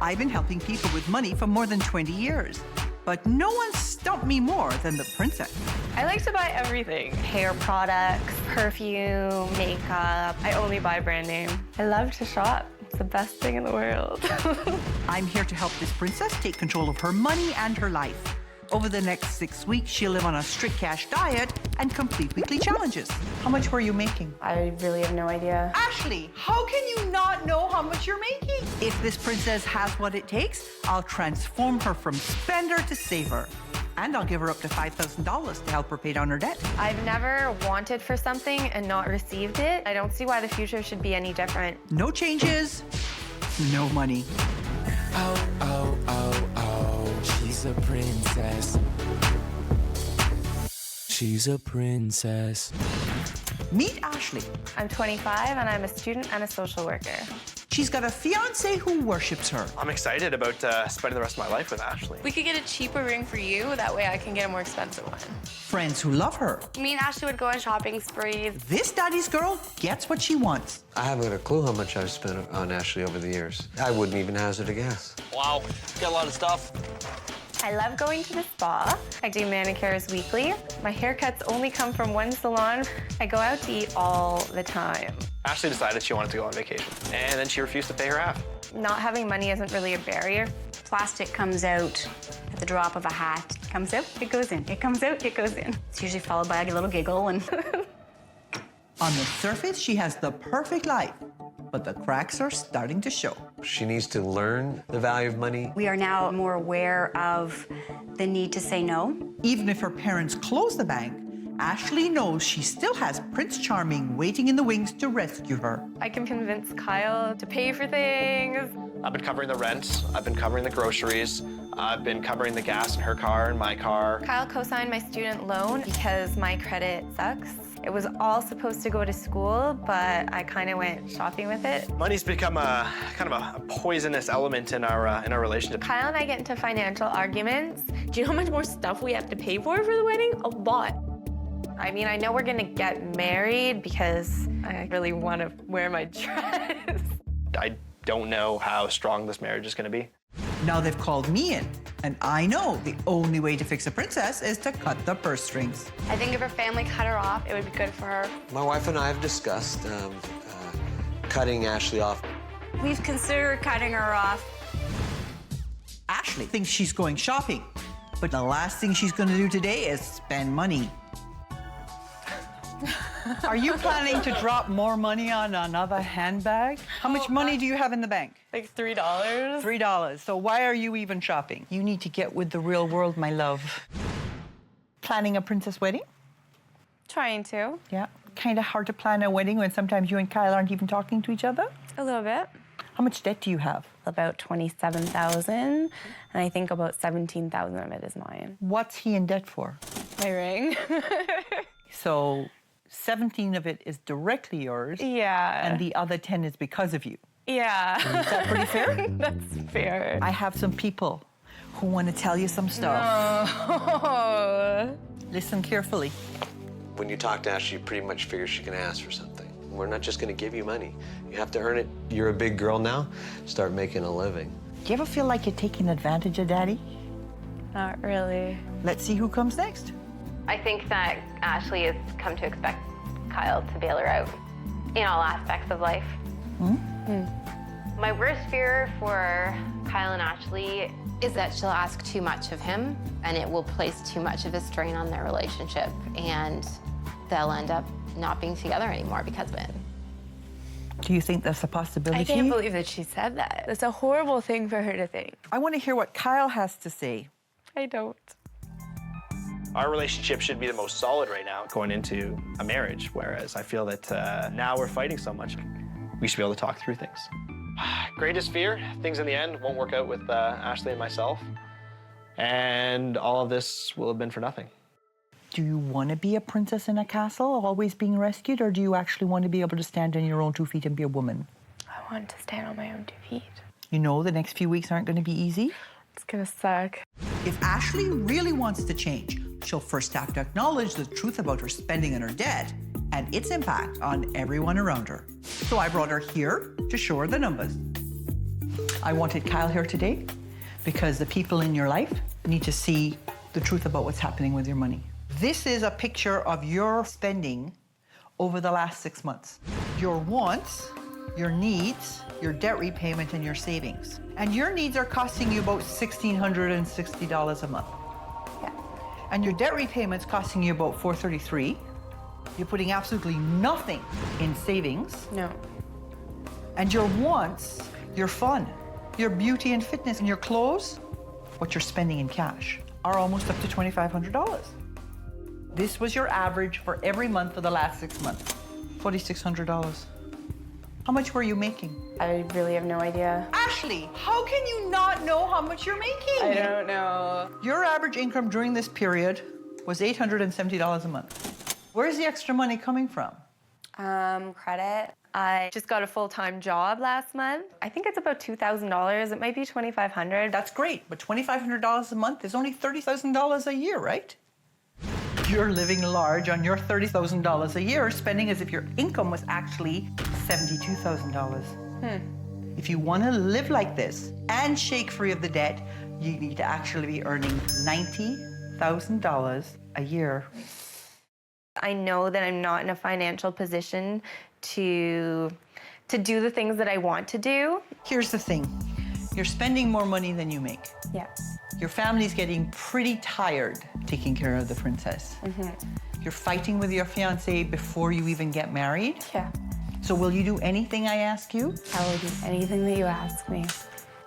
I've been helping people with money for more than 20 years. But no one stumped me more than the princess. I like to buy everything. Hair products, perfume, makeup. I only buy brand name. I love to shop. It's the best thing in the world. I'm here to help this princess take control of her money and her life. Over the next 6 weeks, she'll live on a strict cash diet and complete weekly challenges. How much were you making? I really have no idea. Ashley, how can you not know how much you're making? If this princess has what it takes, I'll transform her from spender to saver. And I'll give her up to $5,000 to help her pay down her debt. I've never wanted for something and not received it. I don't see why the future should be any different. No changes, no money. Oh, oh, oh, oh, she's a princess. She's a princess. Meet Ashley. I'm 25 and I'm a student and a social worker. She's got a fiancé who worships her. I'm excited about spending the rest of my life with Ashley. We could get a cheaper ring for you. That way I can get a more expensive one. Friends who love her. Me and Ashley would go on shopping sprees. This daddy's girl gets what she wants. I haven't a clue how much I've spent on Ashley over the years. I wouldn't even hazard a guess. Wow, got a lot of stuff. I love going to the spa. I do manicures weekly. My haircuts only come from one salon. I go out to eat all the time. Ashley decided she wanted to go on vacation, and then she refused to pay her half. Not having money isn't really a barrier. Plastic comes out at the drop of a hat. It comes out, it goes in. It comes out, it goes in. It's usually followed by a little giggle and... On the surface, she has the perfect life, but the cracks are starting to show. She needs to learn the value of money. We are now more aware of the need to say no. Even if her parents close the bank, Ashley knows she still has Prince Charming waiting in the wings to rescue her. I can convince Kyle to pay for things. I've been covering the rent, I've been covering the groceries, I've been covering the gas in her car and my car. Kyle co-signed my student loan because my credit sucks. It was all supposed to go to school, but I kind of went shopping with it. Money's become a kind of a poisonous element in our relationship. Kyle and I get into financial arguments. Do you know how much more stuff we have to pay for the wedding? A lot. I mean, I know we're gonna get married because I really want to wear my dress. I don't know how strong this marriage is gonna be. Now they've called me in, and I know the only way to fix a princess is to cut the purse strings. I think if her family cut her off, it would be good for her. My wife and I have discussed cutting Ashley off. We've considered cutting her off. Ashley thinks she's going shopping, but the last thing she's going to do today is spend money. Are you planning to drop more money on another handbag? How much money do you have in the bank? Like $3. $3. So why are you even shopping? You need to get with the real world, my love. Planning a princess wedding? Trying to. Yeah. Kind of hard to plan a wedding when sometimes you and Kyle aren't even talking to each other? A little bit. How much debt do you have? About $27,000, and I think about $17,000 of it is mine. What's he in debt for? My ring. So 17 of it is directly yours. Yeah. And the other 10 is because of you. Yeah. Is that pretty fair? That's fair. I have some people who want to tell you some stuff. Oh. Listen carefully. When you talk to Ashley, you pretty much figure she can ask for something. We're not just going to give you money. You have to earn it. You're a big girl now. Start making a living. Do you ever feel like you're taking advantage of Daddy? Not really. Let's see who comes next. I think that Ashley has come to expect Kyle to bail her out in all aspects of life. My worst fear for Kyle and Ashley is that she'll ask too much of him, and it will place too much of a strain on their relationship, and they'll end up not being together anymore because of it. Do you think that's a possibility? I can't believe that she said that. It's a horrible thing for her to think. I want to hear what Kyle has to say. I don't. Our relationship should be the most solid right now going into a marriage, whereas I feel that now we're fighting so much. We should be able to talk through things. Greatest fear, things in the end won't work out with Ashley and myself, and all of this will have been for nothing. Do you want to be a princess in a castle, always being rescued, or do you actually want to be able to stand on your own 2 feet and be a woman? I want to stand on my own 2 feet. You know the next few weeks aren't going to be easy. It's gonna suck. If Ashley really wants to change, she'll first have to acknowledge the truth about her spending and her debt and its impact on everyone around her. So I brought her here to show her the numbers. I wanted Kyle here today because the people in your life need to see the truth about what's happening with your money. This is a picture of your spending over the last 6 months. Your wants, your needs, your debt repayment, and your savings. And your needs are costing you about $1,660 a month. Yeah. And your debt repayment's costing you about $433. You're putting absolutely nothing in savings. No. And your wants, your fun, your beauty and fitness, and your clothes, what you're spending in cash, are almost up to $2,500. This was your average for every month for the last 6 months, $4,600. How much were you making? I really have no idea. Ashley, how can you not know how much you're making? I don't know. Your average income during this period was $870 a month. Where's the extra money coming from? Credit. I just got a full-time job last month. I think it's about $2,000. It might be $2,500. That's great, but $2,500 a month is only $30,000 a year, right? You're living large on your $30,000 a year, spending as if your income was actually $72,000. If you want to live like this and shake free of the debt, you need to actually be earning $90,000 a year. I know that I'm not in a financial position to do the things that I want to do. Here's the thing. You're spending more money than you make. Yeah. Your family's getting pretty tired taking care of the princess. You're fighting with your fiancé before you even get married. Yeah. So will you do anything I ask you? I will do anything that you ask me.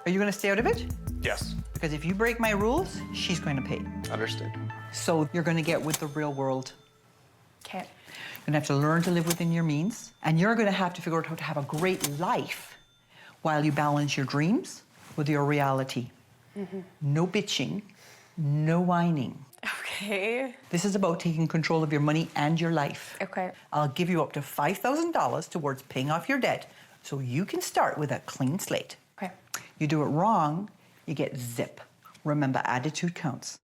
Are you going to stay out of it? Yes. Because if you break my rules, she's going to pay. Understood. So you're going to get with the real world. Okay. You're going to have to learn to live within your means. And you're going to have to figure out how to have a great life while you balance your dreams with your reality. No bitching, no whining. Okay. This is about taking control of your money and your life. Okay. I'll give you up to $5,000 towards paying off your debt so you can start with a clean slate. Okay. You do it wrong, you get zip. Remember, attitude counts.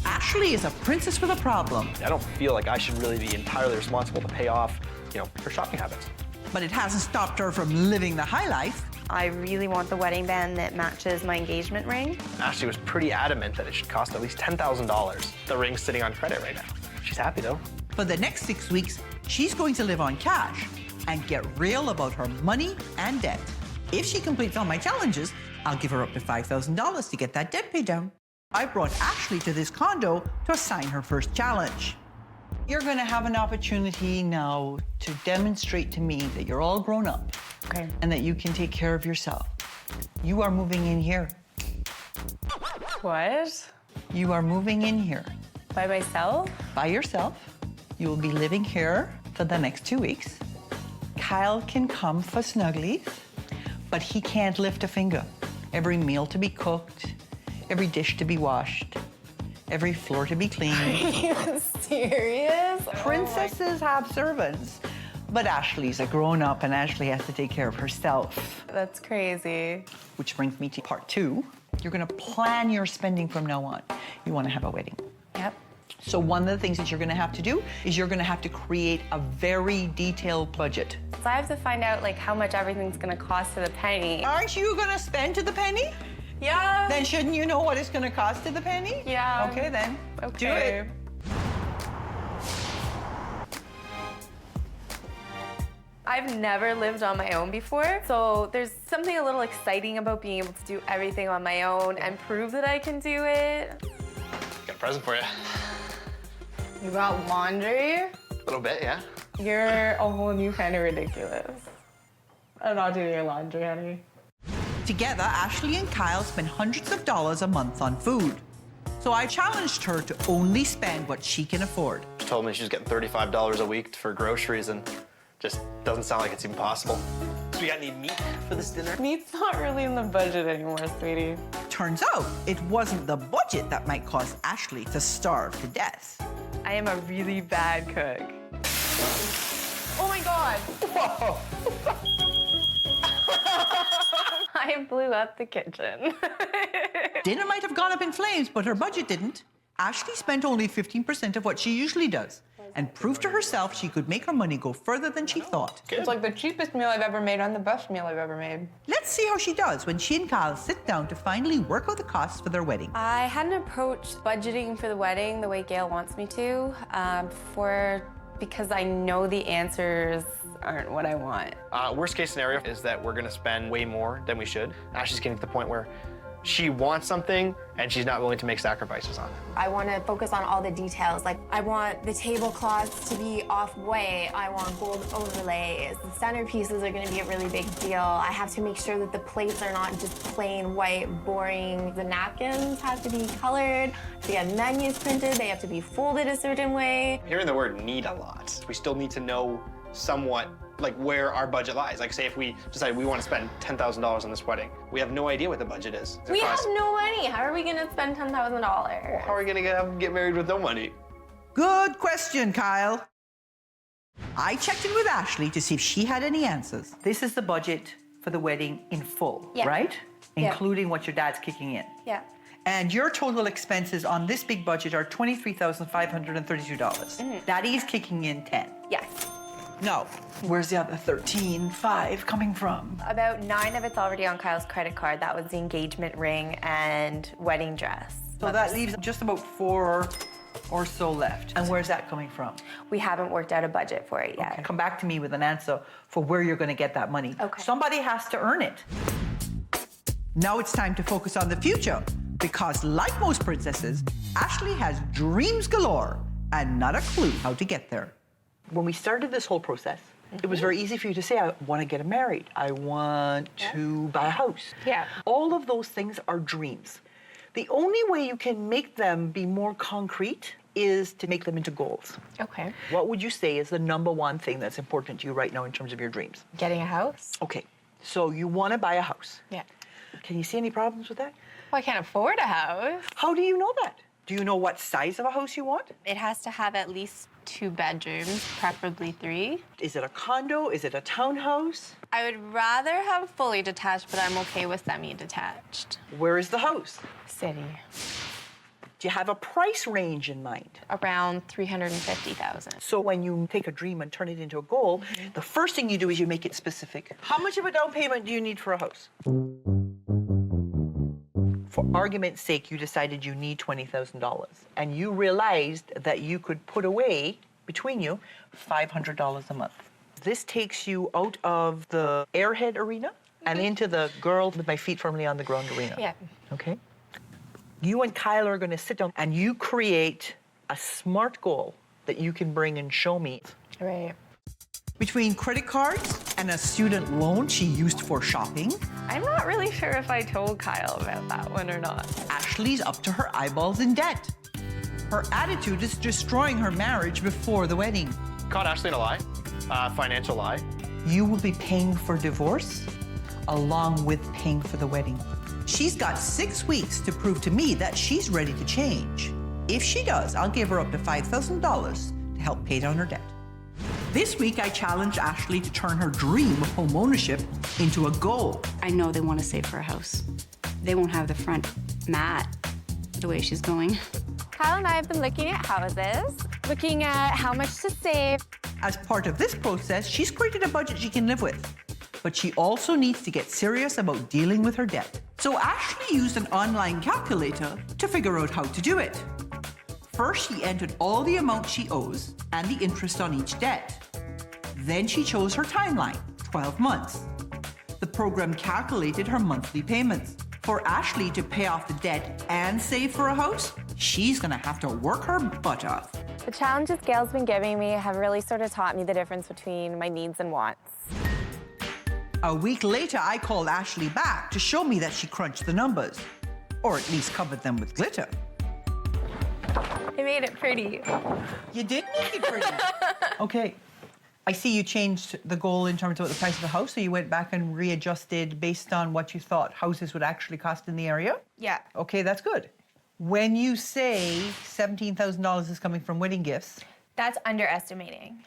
Ashley is a princess with a problem, I don't feel like I should really be entirely responsible to pay off, her shopping habits. but it hasn't stopped her from living the high life. I really want the wedding band that matches my engagement ring. Ashley was pretty adamant that it should cost at least $10,000. The ring's sitting on credit right now. She's happy though. For the next 6 weeks, she's going to live on cash and get real about her money and debt. If she completes all my challenges, I'll give her up to $5,000 to get that debt paid down. I brought Ashley to this condo to assign her first challenge. You're going to have an opportunity now to demonstrate to me that you're all grown up. Okay. And that you can take care of yourself. You are moving in here. What? You are moving in here. By myself? By yourself. You will be living here for the next 2 weeks. Kyle can come for snugglies, but he can't lift a finger. Every meal to be cooked, every dish to be washed, every floor to be cleaned. Are you serious? Princesses have servants, but Ashley's a grown-up and Ashley has to take care of herself. That's crazy. Which brings me to part 2. You're gonna plan your spending from now on. You wanna have a wedding. Yep. So one of the things that you're gonna have to do is you're gonna have to create a very detailed budget. So I have to find out like how much everything's gonna cost to the penny. Aren't you gonna spend to the penny? Yeah. Then shouldn't you know what it's gonna cost to the penny? Yeah. Okay then, Okay. do it. I've never lived on my own before, so there's something a little exciting about being able to do everything on my own and prove that I can do it. Got a present for you. You got laundry? A little bit, yeah. You're a whole new kind of ridiculous. I'm not doing your laundry, honey. Together, Ashley and Kyle spend hundreds of dollars a month on food. So I challenged her to only spend what she can afford. She told me she's getting $35 a week for groceries and just doesn't sound like it's even possible. So we got any meat for this dinner? Meat's not really in the budget anymore, sweetie. Turns out, it wasn't the budget that might cause Ashley to starve to death. I am a really bad cook. Oh my God! Whoa! I blew up the kitchen. Dinner might have gone up in flames, but her budget didn't. Ashley spent only 15% of what she usually does. and prove to herself she could make her money go further than she thought. It's like the cheapest meal I've ever made and the best meal I've ever made. Let's see how she does when she and Kyle sit down to finally work out the costs for their wedding. I hadn't approached budgeting for the wedding the way Gail wants me to because I know the answers aren't what I want. Worst case scenario is that we're gonna spend way more than we should. Ashley's getting to the point where she wants something and she's not willing to make sacrifices on it. I want to focus on all the details. Like, I want the tablecloths to be off-white. I want gold overlays. The centerpieces are going to be a really big deal. I have to make sure that the plates are not just plain white, boring. The napkins have to be colored. They have menus printed. They have to be folded a certain way. Hearing the word need a lot, we still need to know somewhat like where our budget lies. Like say if we decide we want to spend $10,000 on this wedding, we have no idea what the budget is. We have no money. How are we gonna spend $10,000? How are we gonna get married with no money? Good question, Kyle. I checked in with Ashley to see if she had any answers. This is the budget for the wedding in full, Yeah. right? Yeah. Including what your dad's kicking in. Yeah. And your total expenses on this big budget are $23,532. Daddy's kicking in 10. Yes. No. Where's the other 13,500 coming from? About 9 of it's already on Kyle's credit card. That was the engagement ring and wedding dress. So that leaves just about 4 or so left. And where's that coming from? We haven't worked out a budget for it yet. Okay. Come back to me with an answer for where you're going to get that money. Okay. Somebody has to earn it. Now it's time to focus on the future because, like most princesses, Ashley has dreams galore and not a clue how to get there. When we started this whole process, it was very easy for you to say, I want to get married. I want to buy a house. Yeah. All of those things are dreams. The only way you can make them be more concrete is to make them into goals. Okay. What would you say is the number one thing that's important to you right now in terms of your dreams? Getting a house? Okay, so you want to buy a house. Yeah. Can you see any problems with that? Well, I can't afford a house. How do you know that? Do you know what size of a house you want? It has to have at least 2 bedrooms, preferably 3. Is it a condo? Is it a townhouse? I would rather have fully detached, but I'm okay with semi-detached. Where is the house? City. Do you have a price range in mind? Around $350,000. So when you take a dream and turn it into a goal, the first thing you do is you make it specific. How much of a down payment do you need for a house? For argument's sake, you decided you need $20,000, and you realized that you could put away, between you, $500 a month. This takes you out of the airhead arena and into the girl with my feet firmly on the ground arena. Yeah. Okay? You and Kyle are going to sit down and you create a SMART goal that you can bring and show me. Right. Between credit cards and a student loan she used for shopping, I'm not really sure if I told Kyle about that one or not. Ashley's up to her eyeballs in debt. Her attitude is destroying her marriage before the wedding. Caught Ashley in a lie, financial lie. You will be paying for divorce along with paying for the wedding. She's got 6 weeks to prove to me that she's ready to change. If she does, I'll give her up to $5,000 to help pay down her debt. This week, I challenged Ashley to turn her dream of home ownership into a goal. I know they want to save for a house. They won't have the front mat the way she's going. Kyle and I have been looking at houses, looking at how much to save. As part of this process, she's created a budget she can live with. But she also needs to get serious about dealing with her debt. So Ashley used an online calculator to figure out how to do it. First, she entered all the amount she owes and the interest on each debt. Then she chose her timeline, 12 months. The program calculated her monthly payments. For Ashley to pay off the debt and save for a house, she's gonna have to work her butt off. The challenges Gail's been giving me have really sort of taught me the difference between my needs and wants. A week later, I called Ashley back to show me that she crunched the numbers, or at least covered them with glitter. I made it pretty. You did make it pretty. Okay. I see you changed the goal in terms of the price of the house, so you went back and readjusted based on what you thought houses would actually cost in the area? Yeah. Okay, that's good. When you say $17,000 is coming from wedding gifts, That's underestimating.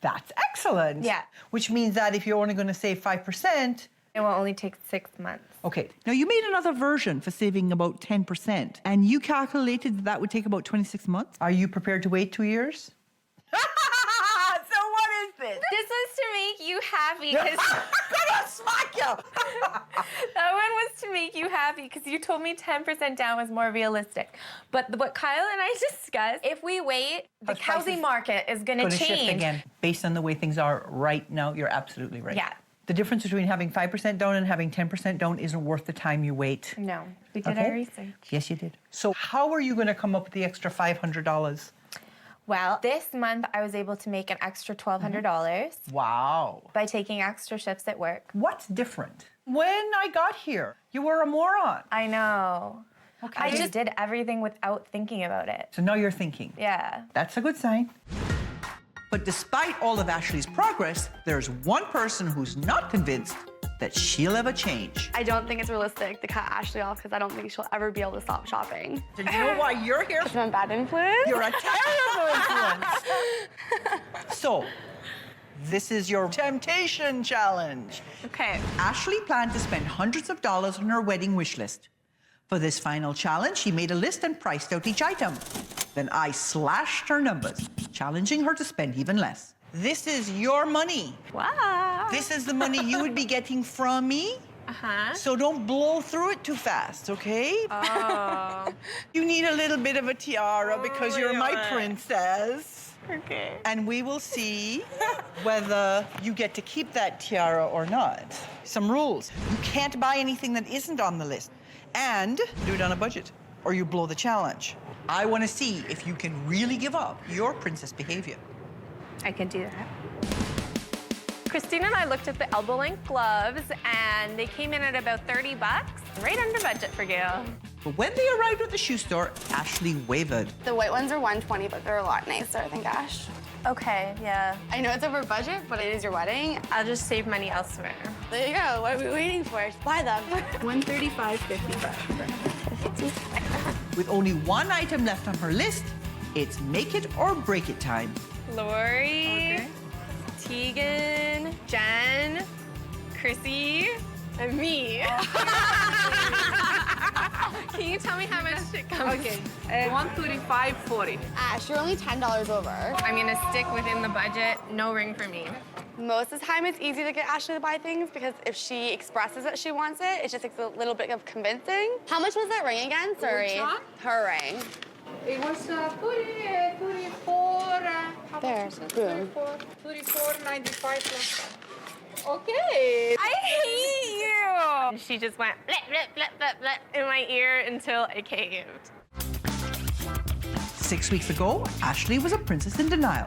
that's excellent. Yeah. Which means that if you're only going to save 5%, It will only take 6 months. okay. Now, you made another version for saving about 10%, and you calculated that would take about 26 months. Are you prepared to wait 2 years? you happy. 'Cause Gonna smack you! that one was to make you happy because you told me 10% down was more realistic. But what Kyle and I discussed, if we wait, the House housing prices market is going to Gonna change. shift again. Based on the way things are right now, you're absolutely right. Yeah. The difference between having 5% down and having 10% down isn't worth the time you wait. No, we did Okay? our research. Yes, you did. So how are you going to come up with the extra $500? Well, this month I was able to make an extra $1,200 Wow. by taking extra shifts at work. What's different? When I got here, you were a moron. I know. Okay. I just did everything without thinking about it. So now you're thinking. Yeah. That's a good sign. But despite all of Ashley's progress, there's one person who's not convinced that she'll ever change. I don't think it's realistic to cut Ashley off because I don't think she'll ever be able to stop shopping. Do you know why you're here? I'm a bad influence. You're a terrible influence. So, this is your temptation challenge. Okay. Ashley planned to spend hundreds of dollars on her wedding wish list. For this final challenge, she made a list and priced out each item. Then I slashed her numbers, challenging her to spend even less. This is your money. Wow. This is the money you would be getting from me. Uh-huh. So don't blow through it too fast, okay? Oh. You need a little bit of a tiara because you're my princess. Okay. And we will see whether you get to keep that tiara or not. Some rules. You can't buy anything that isn't on the list. And do it on a budget, or you blow the challenge. I want to see if you can really give up your princess behavior. I can do that. Christine and I looked at the elbow-length gloves, and they came in at about $30, right under budget for Gail. But when they arrived at the shoe store, Ashley wavered. The white ones are $120, but they're a lot nicer, I think, Ash. Okay, yeah. I know it's over budget, but it is your wedding. I'll just save money elsewhere. There you go. What are we waiting for? Buy them. $135.55. With only one item left on her list, it's make it or break it time. Lori, Tegan, Jen, Chrissy, and me. Can you tell me how much it comes? Okay, 135.40. Ash, you're only $10 over. I'm gonna stick within the budget. No ring for me. Most of the time, it's easy to get Ashley to buy things because if she expresses that she wants it, it just takes a little bit of convincing. How much was that ring again? Sorry. Which one? Her ring. It was 34. How There, much was it? boom. 34.95 plus. Okay. I hate you! She just went bleh, bleh, bleh, bleh, bleh in my ear until I caved. 6 weeks ago, Ashley was a princess in denial.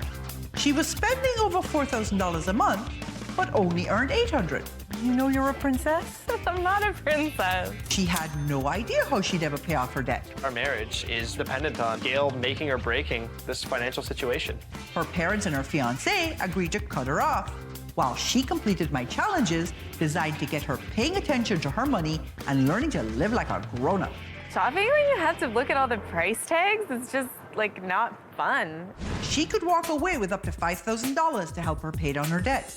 She was spending over $4,000 a month, but only earned $800. You know you're a princess? I'm not a princess. She had no idea how she'd ever pay off her debt. Our marriage is dependent on Gail making or breaking this financial situation. Her parents and her fiancé agreed to cut her off, while she completed my challenges designed to get her paying attention to her money and learning to live like a grown-up. Shopping when you have to look at all the price tags is just like not fun. She could walk away with up to $5,000 to help her pay down her debt.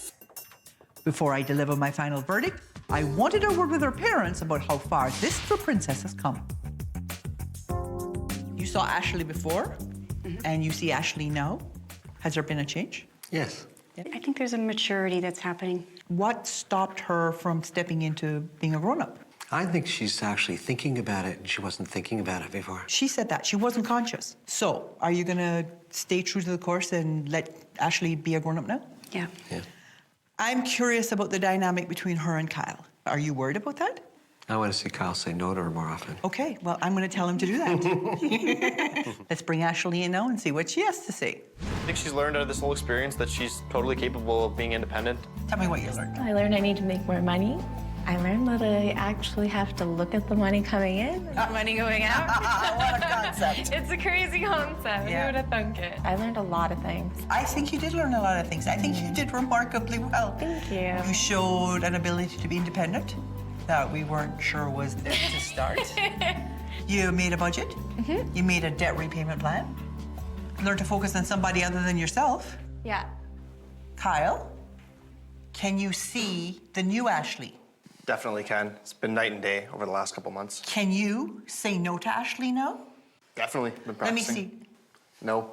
Before I deliver my final verdict, I wanted to work with her parents about how far this little princess has come. You saw Ashley before, and you see Ashley now. Has there been a change? Yes. I think there's a maturity that's happening. What stopped her from stepping into being a grown-up? I think she's actually thinking about it, and she wasn't thinking about it before. She said that. She wasn't conscious. So, are you going to stay true to the course and let Ashley be a grown-up now? Yeah. Yeah. I'm curious about the dynamic between her and Kyle. Are you worried about that? I want to see Kyle say no to her more often. Okay, well, I'm going to tell him to do that. Let's bring Ashley in now and see what she has to say. I think she's learned out of this whole experience that she's totally capable of being independent. Tell me what you learned. I learned I need to make more money. I learned that I actually have to look at the money coming in and the money going out. What a concept. It's a crazy concept. Yeah. Who would have thunk it? I learned a lot of things. I think you did learn a lot of things. I think you did remarkably well. Thank you. You showed an ability to be independent that we weren't sure was there to start. You made a budget. You made a debt repayment plan. Learned to focus on somebody other than yourself. Yeah. Kyle, can you see the new Ashley? Definitely can. It's been night and day over the last couple months. Can you say no to Ashley now? Definitely been Let me practicing. see. No.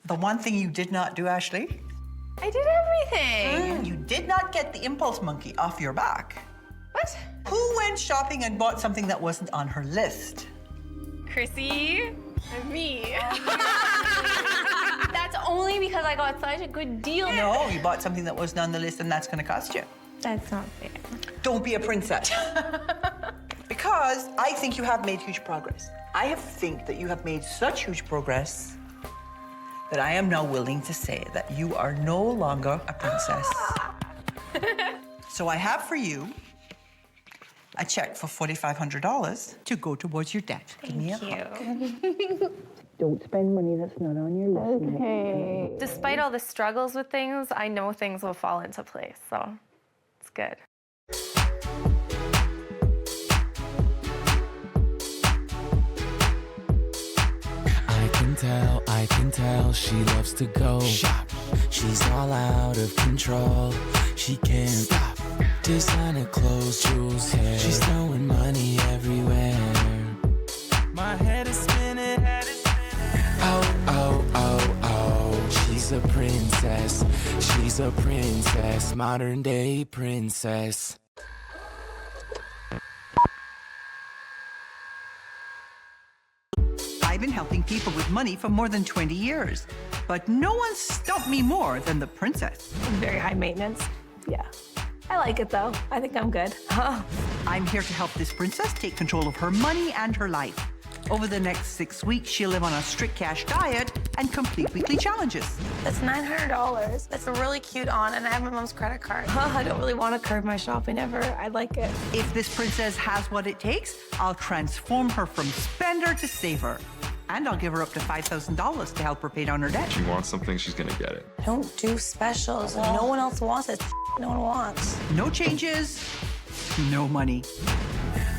The one thing you did not do, Ashley, I did everything. You did not get the impulse monkey off your back. What? Who went shopping and bought something that wasn't on her list? Chrissy and me. That's only because I got such a good deal. No, you bought something that wasn't on the list, and that's going to cost you. That's not fair. Don't be a princess. Because I think you have made huge progress. I think that you have made such huge progress that I am now willing to say that you are no longer a princess. So I have for you a check for $4,500 to go towards your debt. Give me a hug. Don't spend money that's not on your list. Okay. Despite all the struggles with things, I know things will fall into place, so it's good. I can tell she loves to go shop. She's all out of control. She can't stop. Designer clothes, jewels, hair. She's throwing money everywhere. My head is spinning. Oh, oh, oh, oh. She's a princess. She's a princess. Modern day princess. I've been helping people with money for more than 20 years, but no one stumped me more than the princess. Very high maintenance. Yeah. I like it though. I think I'm good. I'm here to help this princess take control of her money and her life. Over the next 6 weeks, she'll live on a strict cash diet and complete weekly challenges. That's $900. That's a really cute on, and I have my mom's credit card. I don't really want to curb my shopping ever. I like it. If this princess has what it takes, I'll transform her from spender to saver. And I'll give her up to $5,000 to help her pay down her debt. She wants something, she's gonna get it. Don't do specials. No one else wants it. No one wants. No changes, no money.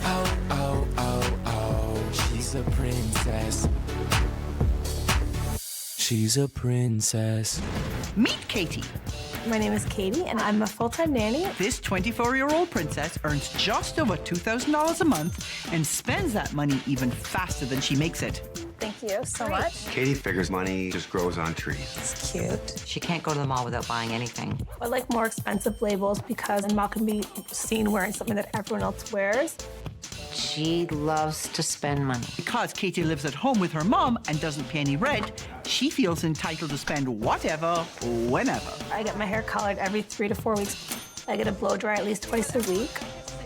Oh, oh, oh, oh. She's a princess. She's a princess. Meet Katie. My name is Katie, and I'm a full-time nanny. This 24-year-old princess earns just over $2,000 a month and spends that money even faster than she makes it. Thank you so much. Katie figures money just grows on trees. It's cute. She can't go to the mall without buying anything. I like more expensive labels because I'm not going to be seen wearing something that everyone else wears. She loves to spend money. Because Katie lives at home with her mom and doesn't pay any rent, she feels entitled to spend whatever, whenever. I get my hair colored every 3 to 4 weeks. I get a blow dry at least twice a week.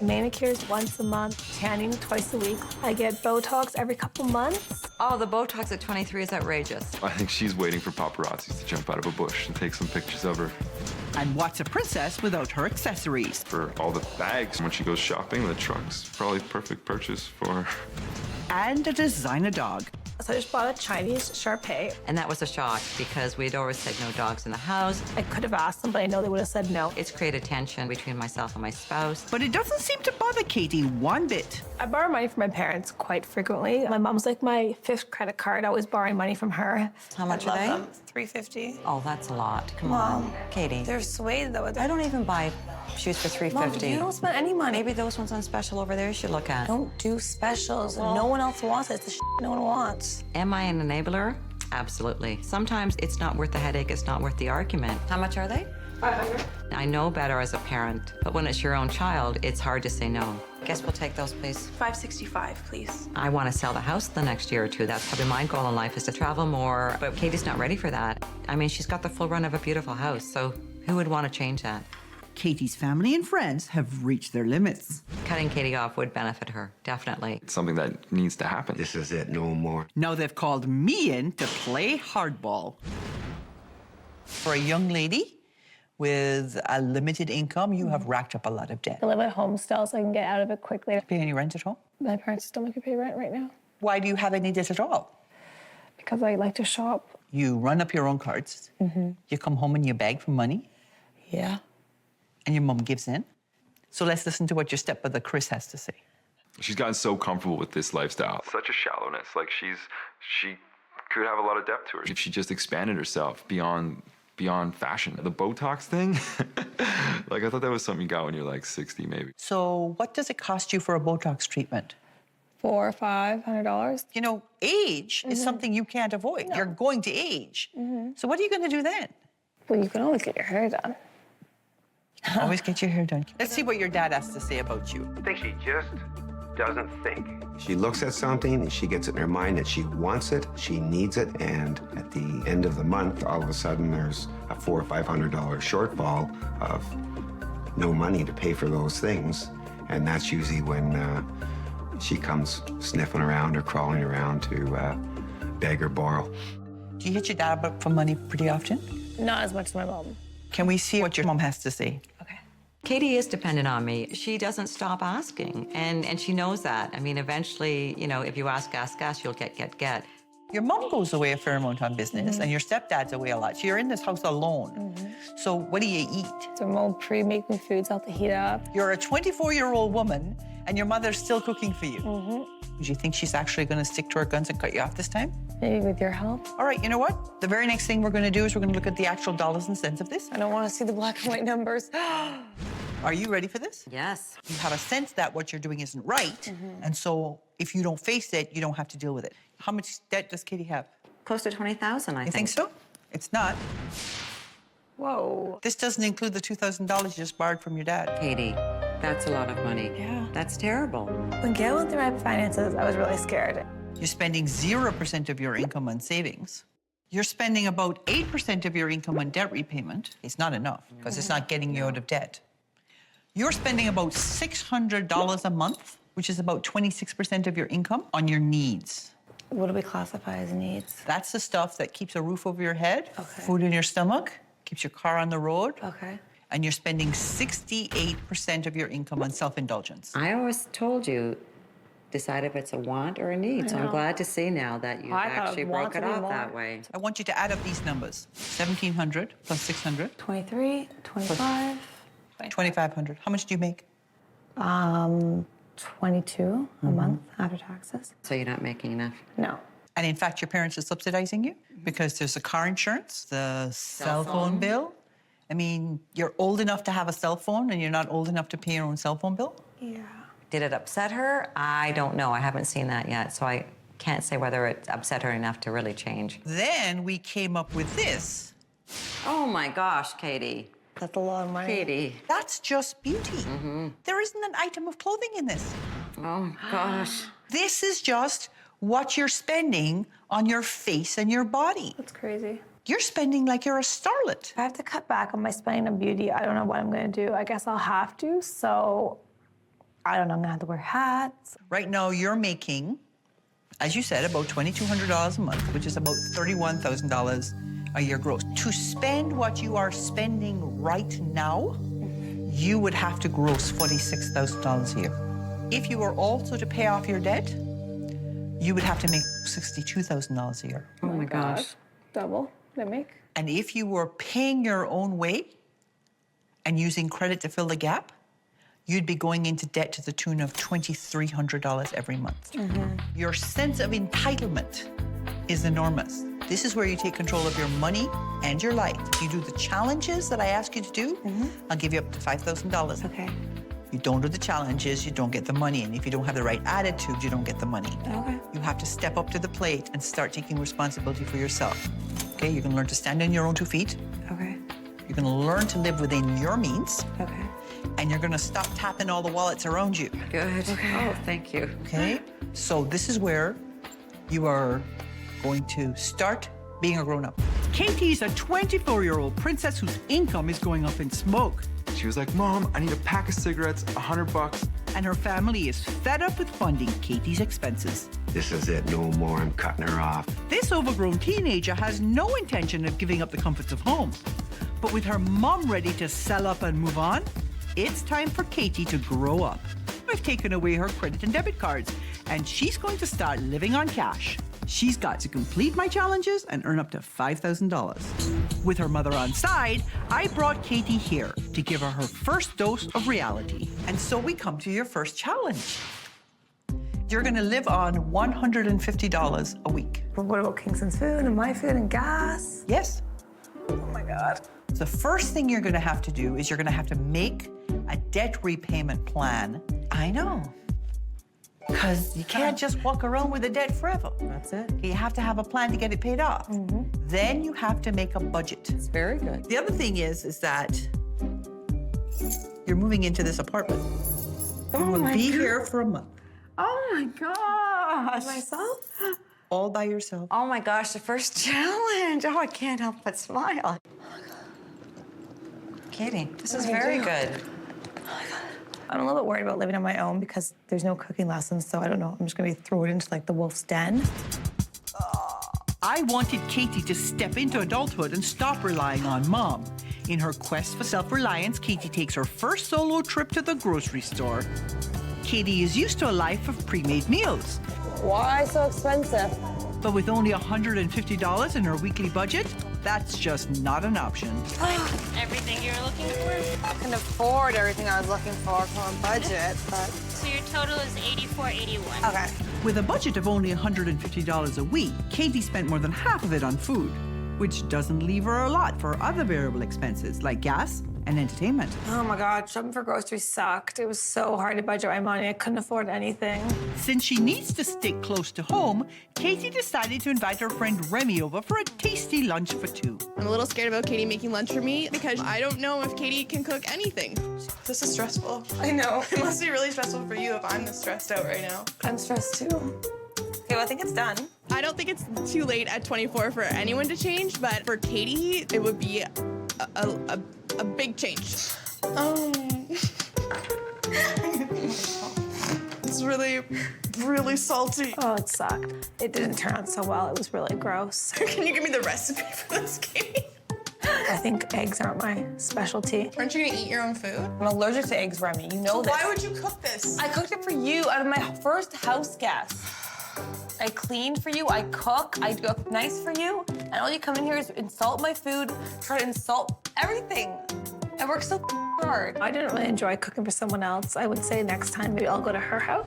Manicures once a month, tanning twice a week. I get Botox every couple months. Oh, the Botox at 23 is outrageous. I think she's waiting for paparazzis to jump out of a bush and take some pictures of her. And what's a princess without her accessories? For all the bags, when she goes shopping, the trunk's probably perfect purchase for her. And a designer dog. So I just bought a Chinese Shar Pei. And that was a shock because we'd always said no dogs in the house. I could have asked them, but I know they would have said no. It's created tension between myself and my spouse. But it doesn't seem to bother Katie one bit. I borrow money from my parents quite frequently. My mom's like my 5th credit card, always borrowing money from her. How much are they? Them. $350. Oh, that's a lot. Come Mom, on, Katie. They're suede though. I don't even buy shoes for $350. Mom, you don't spend any money. Maybe those ones on special over there you should look at. Don't do specials. No one else wants it. It's the no one wants. Am I an enabler? Absolutely. Sometimes it's not worth the headache, it's not worth the argument. How much are they? 500. I know better as a parent, but when it's your own child, it's hard to say no. Guess we'll take those, please. 565, please. I want to sell the house the next year or two. That's probably my goal in life is to travel more, but Katie's not ready for that. I mean, she's got the full run of a beautiful house, so who would want to change that? Katie's family and friends have reached their limits. Cutting Katie off would benefit her, definitely. It's something that needs to happen. This is it, no more. Now they've called me in to play hardball. For a young lady with a limited income, you have racked up a lot of debt. I live at home still, so I can get out of it quickly. Pay any rent at home? My parents still make me pay rent right now. Why do you have any debt at all? Because I like to shop. You run up your own cards. You come home and you beg for money. Yeah. And your mom gives in. So let's listen to what your stepmother Chris has to say. She's gotten so comfortable with this lifestyle. Such a shallowness. Like she could have a lot of depth to her. If she just expanded herself beyond fashion. The Botox thing, like I thought that was something you got when you're like 60 maybe. So what does it cost you for a Botox treatment? $400 or $500. You know, age is something you can't avoid. You're going to age. So what are you going to do then? Well, you can always get your hair done. Always get your hair done. Let's see what your dad has to say about you. I think she just doesn't think. She looks at something and she gets it in her mind that she wants it, she needs it, and at the end of the month, all of a sudden there's a $400 or $500 shortfall of no money to pay for those things. And that's usually when she comes sniffing around or crawling around to beg or borrow. Do you hit your dad up for money pretty often? Not as much as my mom. Can we see what your mom has to say? Katie is dependent on me. She doesn't stop asking, and she knows that. I mean, eventually, you know, if you ask, you'll get. Your mom goes away a fair amount on business, and your stepdad's away a lot. So you're in this house alone. So what do you eat? Some old pre-make me foods out the heat up. You're a 24-year-old woman, and your mother's still cooking for you. Do you think she's actually going to stick to her guns and cut you off this time? Maybe with your help. All right, you know what? The very next thing we're going to do is we're going to look at the actual dollars and cents of this. I don't want to see the black and white numbers. Are you ready for this? Yes. You have a sense that what you're doing isn't right, and so if you don't face it, you don't have to deal with it. How much debt does Katie have? Close to 20,000, I think. You think so? It's not. Whoa. This doesn't include the $2,000 you just borrowed from your dad. Katie, that's a lot of money. Yeah. That's terrible. When Gail went through my finances, I was really scared. You're spending 0% of your income on savings. You're spending about 8% of your income on debt repayment. It's not enough because it's not getting you out of debt. You're spending about $600 a month, which is about 26% of your income, on your needs. What do we classify as needs? That's the stuff that keeps a roof over your head, food in your stomach, keeps your car on the road. Okay. And you're spending 68% of your income on self-indulgence. I always told you, decide if it's a want or a need. So I'm glad to see now that you actually broke it off that way. I want you to add up these numbers. 1,700 plus 600. 23, 25. 2,500. How much do you make? 22 a month after taxes. So you're not making enough? No. And in fact, your parents are subsidizing you because there's the car insurance, the cell phone bill. I mean, you're old enough to have a cell phone and you're not old enough to pay your own cell phone bill? Yeah. Did it upset her? I don't know. I haven't seen that yet, so I can't say whether it upset her enough to really change. Then we came up with this. Oh my gosh, Katie. That's a lot of money. Katie. That's just beauty. There isn't an item of clothing in this. Oh gosh. This is just what you're spending on your face and your body. That's crazy. You're spending like you're a starlet. If I have to cut back on my spending on beauty, I don't know what I'm going to do. I guess I'll have to, so I don't know. I'm going to have to wear hats. Right now, you're making, as you said, about $2,200 a month, which is about $31,000 a year gross. To spend what you are spending right now, you would have to gross $46,000 a year. If you were also to pay off your debt, you would have to make $62,000 a year. Oh my gosh. Double they make. And if you were paying your own way and using credit to fill the gap, you'd be going into debt to the tune of $2,300 every month. Your sense of entitlement is enormous. This is where you take control of your money and your life. If you do the challenges that I ask you to do, I'll give you up to $5,000. Okay. You don't do the challenges, you don't get the money. And if you don't have the right attitude, you don't get the money. Okay. You have to step up to the plate and start taking responsibility for yourself. Okay, you're gonna learn to stand on your own 2 feet. Okay. You're gonna learn to live within your means. Okay. And you're gonna stop tapping all the wallets around you. Good. Okay. Oh, thank you. Okay? So this is where you are going to start being a grown-up. Katie's a 24-year-old princess whose income is going up in smoke. She was like, Mom, I need a pack of cigarettes, $100. And her family is fed up with funding Katie's expenses. This is it, no more, I'm cutting her off. This overgrown teenager has no intention of giving up the comforts of home. But with her mom ready to sell up and move on, it's time for Katie to grow up. I've taken away her credit and debit cards, and she's going to start living on cash. She's got to complete my challenges and earn up to $5,000. With her mother on side, I brought Katie here to give her her first dose of reality. And so we come to your first challenge. You're gonna live on $150 a week. But what about Kingston's food and my food and gas? Yes. Oh my God. The first thing you're gonna have to do is you're gonna have to make a debt repayment plan. I know. Because you can't just walk around with a debt forever. That's it. You have to have a plan to get it paid off. Then you have to make a budget. It's very good. The other thing is that you're moving into this apartment. You will be here for a month. Oh my gosh. Myself? All by yourself. Oh my gosh, the first challenge. Oh, I can't help but smile. Katie, this is very good. I'm a little bit worried about living on my own because there's no cooking lessons, so I don't know. I'm just gonna be thrown into like the wolf's den. I wanted Katie to step into adulthood and stop relying on Mom. In her quest for self-reliance, Katie takes her first solo trip to the grocery store. Katie is used to a life of pre-made meals. Why so expensive? But with only $150 in her weekly budget, that's just not an option. Everything you were looking for? I couldn't afford everything I was looking for from a budget, but... So your total is $84.81. Okay. With a budget of only $150 a week, Katie spent more than half of it on food, which doesn't leave her a lot for other variable expenses like gas and entertainment. Oh my God, shopping for groceries sucked. It was so hard to budget my money. I couldn't afford anything. Since she needs to stick close to home, Katie decided to invite her friend Remy over for a tasty lunch for two. I'm a little scared about Katie making lunch for me because I don't know if Katie can cook anything. This is stressful. I know. It must be really stressful for you if I'm this stressed out right now. I'm stressed too. Okay, well, I think it's done. I don't think it's too late at 24 for anyone to change, but for Katie, it would be a big change. It's really salty. Oh, it sucked. It didn't turn out so well. It was really gross. Can you give me the recipe for this, Katie? I think eggs aren't my specialty. Aren't you gonna eat your own food? I'm allergic to eggs, Remy. You know So this. why would you cook this? I cooked it for you out of my first house guest. I clean for you, I cook, I cook nice for you, and all you come in here is insult my food, try to insult everything. I work so hard. I didn't really enjoy cooking for someone else. I would say next time maybe I'll go to her house.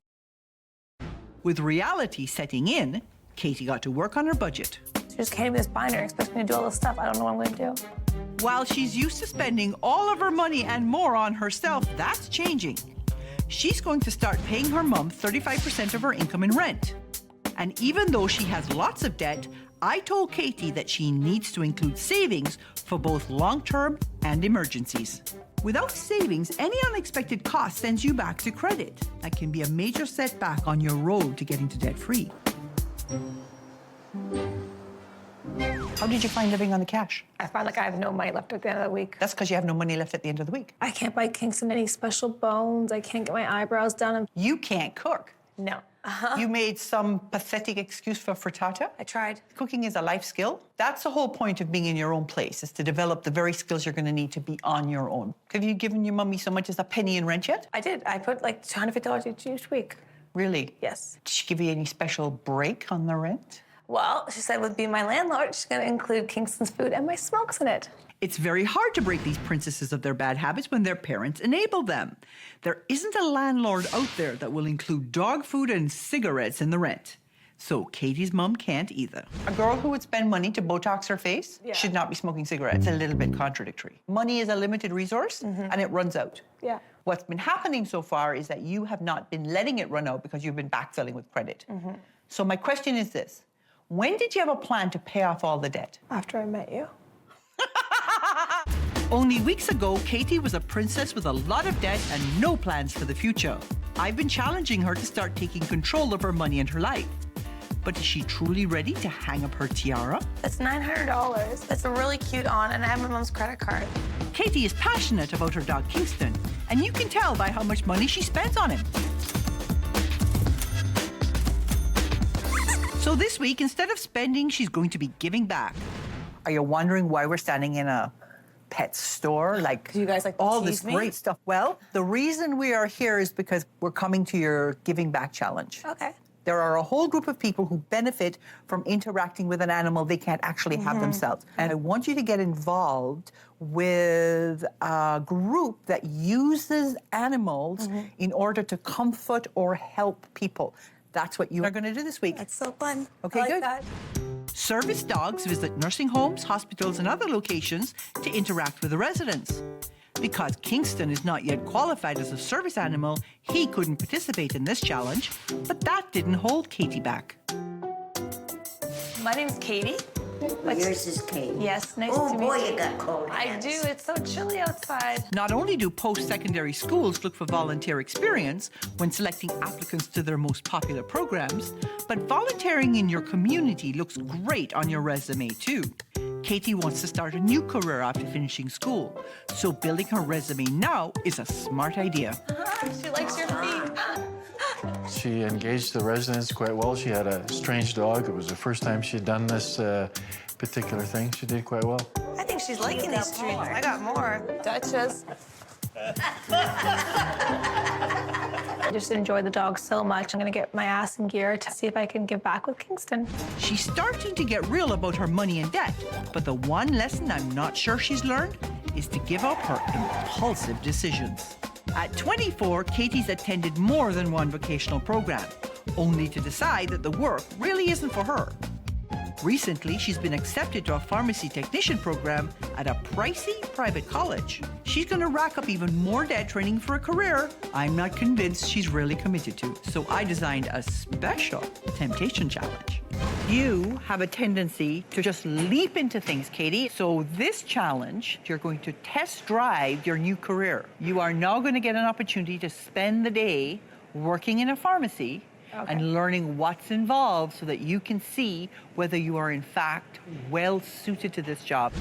With reality setting in, Katie got to work on her budget. She just came to this binder and expects me to do all this stuff. I don't know what I'm going to do. While she's used to spending all of her money and more on herself, that's changing. She's going to start paying her mom 35% of her income in rent. And even though she has lots of debt, I told Katie that she needs to include savings for both long-term and emergencies. Without savings, any unexpected cost sends you back to credit. That can be a major setback on your road to getting to debt-free. How did you find living on the cash? I find like I have no money left at the end of the week. That's because you have no money left at the end of the week. I can't buy Kingston any special bones. I can't get my eyebrows done. You can't cook. No. You made some pathetic excuse for frittata? I tried. Cooking is a life skill. That's the whole point of being in your own place, is to develop the very skills you're going to need to be on your own. Have you given your mummy so much as a penny in rent yet? I did. I put like $250 each week. Really? Yes. Did she give you any special break on the rent? Well, she said with being my landlord, she's going to include Kingston's food and my smokes in it. It's very hard to break these princesses of their bad habits when their parents enable them. There isn't a landlord out there that will include dog food and cigarettes in the rent. So Katie's mum can't either. A girl who would spend money to Botox her face should not be smoking cigarettes. It's a little bit contradictory. Money is a limited resource and it runs out. Yeah. What's been happening so far is that you have not been letting it run out because you've been backfilling with credit. So my question is this. When did you have a plan to pay off all the debt? After I met you. Only weeks ago, Katie was a princess with a lot of debt and no plans for the future. I've been challenging her to start taking control of her money and her life. But is she truly ready to hang up her tiara? That's $900. That's a really cute on, and I have my mom's credit card. Katie is passionate about her dog Kingston, and you can tell by how much money she spends on him. So this week, instead of spending, she's going to be giving back. Are you wondering why we're standing in a pet store? Like, do you guys like all tease this me? great stuff? Well, the reason we are here is because we're coming to your Giving Back Challenge. Okay. There are a whole group of people who benefit from interacting with an animal they can't actually have themselves. And I want you to get involved with a group that uses animals in order to comfort or help people. That's what you are going to do this week. That's so fun. Okay, I like good. that. Service dogs visit nursing homes, hospitals, and other locations to interact with the residents. Because Kingston is not yet qualified as a service animal, he couldn't participate in this challenge, but that didn't hold Katie back. My name's Katie. Yours is Katie. Yes, nice to meet you. Oh, boy, you got cold I hands. do. It's so chilly outside. Not only do post-secondary schools look for volunteer experience when selecting applicants to their most popular programs, but volunteering in your community looks great on your resume too. Katie wants to start a new career after finishing school, so building her resume now is a smart idea. She likes your feet. She engaged the residents quite well. She had a strange dog. It was the first time she'd done this particular thing. She did quite well. I think she's liking these treats. I got more. Duchess. I just enjoy the dog so much. I'm gonna get my ass in gear to see if I can give back with Kingston. She's starting to get real about her money and debt, but the one lesson I'm not sure she's learned is to give up her impulsive decisions. At 24, Katie's attended more than one vocational program, only to decide that the work really isn't for her. Recently, she's been accepted to a pharmacy technician program at a pricey private college. She's going to rack up even more debt training for a career I'm not convinced she's really committed to, so I designed a special temptation challenge. You have a tendency to just leap into things, Katie. So this challenge, you're going to test drive your new career. You are now going to get an opportunity to spend the day working in a pharmacy and learning what's involved so that you can see whether you are in fact well suited to this job.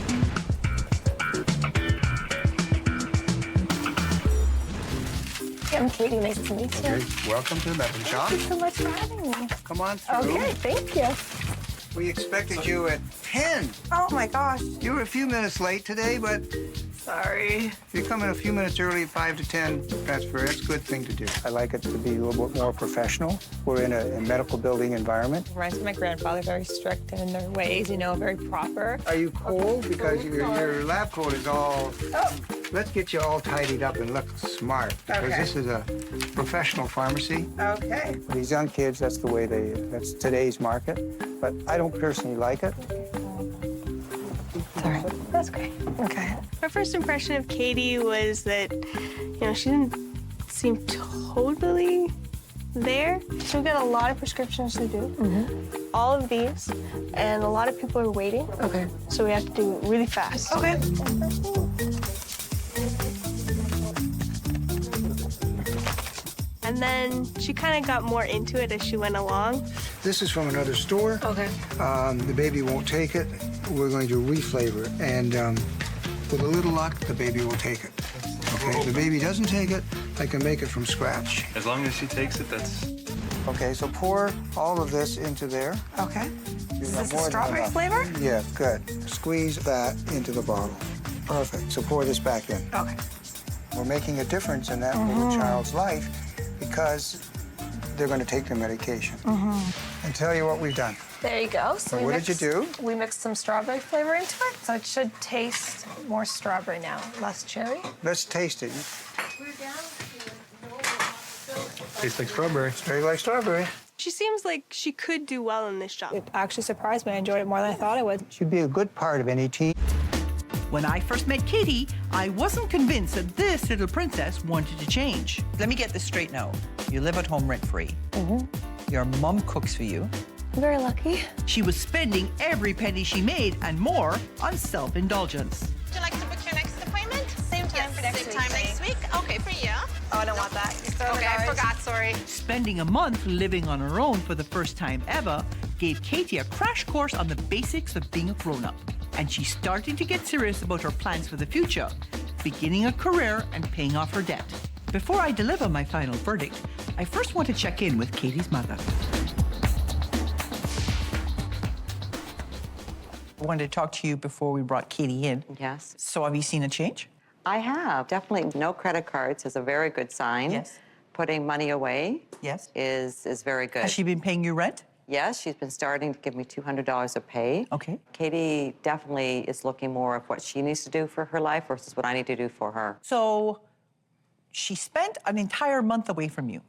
I'm Katie, nice to meet you. Okay, welcome to the medicine shop. Thank you so much for having me. Come on through. Okay, thank you. We expected you at 10. Oh my gosh. You were a few minutes late today, but Sorry. if you come in a few minutes early, 5 to 10, that's a good thing to do. I like it to be a little bit more professional. We're in a medical building environment. Reminds me of my grandfather, very strict in their ways, you know, very proper. Are you cold? Because your lab coat is all... Oh. Let's get you all tidied up and look smart, because Okay. this is a professional pharmacy. Okay. These young kids, that's the way that's today's market. But I don't personally like it. Sorry. That's great. Okay. My first impression of Katie was that, she didn't seem totally there. So we've got a lot of prescriptions to do. All of these, and a lot of people are waiting. Okay. So we have to do it really fast. Okay. And then she kind of got more into it as she went along. This is from another store. Okay. The baby won't take it. We're going to reflavor it. And with a little luck, the baby will take it. Okay, if the baby doesn't take it, I can make it from scratch. As long as she takes it, that's... Okay, so pour all of this into there. Okay. Is this a strawberry flavor? Yeah, good. Squeeze that into the bottle. Perfect. So pour this back in. Okay. We're making a difference in that little child's life because they're going to take their medication. And tell you what we've done. There you go. So what did you do? We mixed some strawberry flavor into it, so it should taste more strawberry now, less cherry. Let's taste it. Tastes like strawberry. It's very like strawberry. She seems like she could do well in this job. It actually surprised me. I enjoyed it more than I thought I would. She'd be a good part of any team. When I first met Katie, I wasn't convinced that this little princess wanted to change. Let me get this straight now. You live at home rent-free. Your mom cooks for you. I'm very lucky. She was spending every penny she made and more on self-indulgence. Would you like to book your next appointment? Same time for next week. Same time next week? Okay, for you. Oh, I don't want that. Okay, I forgot, sorry. Spending a month living on her own for the first time ever gave Katie a crash course on the basics of being a grown-up. And she's starting to get serious about her plans for the future, beginning a career and paying off her debt. Before I deliver my final verdict, I first want to check in with Katie's mother. I wanted to talk to you before we brought Katie in. Yes. So have you seen a change? I have. Definitely no credit cards is a very good sign. Yes. Putting money away is very good. Has she been paying you rent? Yes, she's been starting to give me $200 a pay. Okay. Katie definitely is looking more of what she needs to do for her life versus what I need to do for her. So she spent an entire month away from you,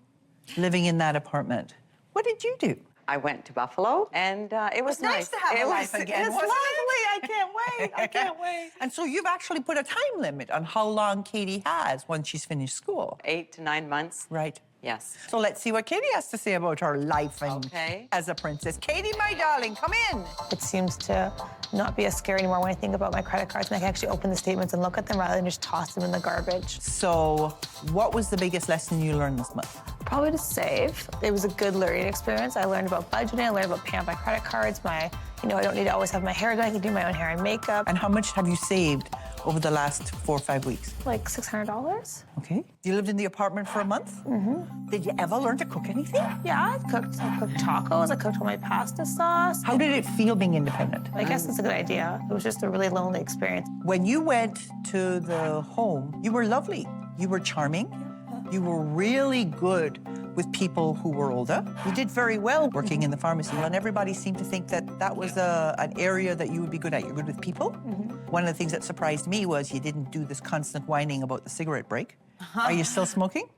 living in that apartment. What did you do? I went to Buffalo, and it was It's nice to have a life again, It's wasn't lovely. it? I can't wait. I can't wait. And so you've actually put a time limit on how long Katie has once she's finished school. 8 to 9 months. Right. Yes. So let's see what Katie has to say about her life and as a princess. Katie, my darling, come in. It seems to not be as scary anymore when I think about my credit cards, and I can actually open the statements and look at them rather than just toss them in the garbage. So what was the biggest lesson you learned this month? Probably to save. It was a good learning experience. I learned about budgeting. I learned about paying off my credit cards. I don't need to always have my hair done. I can do my own hair and makeup. And how much have you saved over the last 4 or 5 weeks? Like $600. Okay. You lived in the apartment for a month? Mm-hmm. Did you ever learn to cook anything? Yeah, I cooked tacos. I cooked all my pasta sauce. How did it feel being independent? I guess it's a good idea. It was just a really lonely experience. When you went to the home, you were lovely. You were charming. You were really good with people who were older. You did very well working in the pharmacy, and everybody seemed to think that that was an area that you would be good at. You're good with people. One of the things that surprised me was you didn't do this constant whining about the cigarette break. Are you still smoking?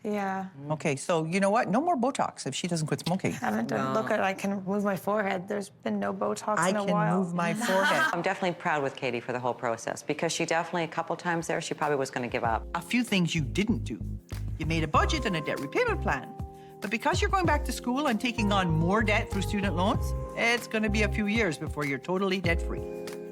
Yeah. Okay, so you know what? No more Botox if she doesn't quit smoking. I haven't done. Look at I can move my forehead. There's been no Botox in a while. I can move my forehead. I'm definitely proud with Katie for the whole process because she definitely, a couple times there, she probably was going to give up. A few things you didn't do. You made a budget and a debt repayment plan. But because you're going back to school and taking on more debt through student loans, it's going to be a few years before you're totally debt-free.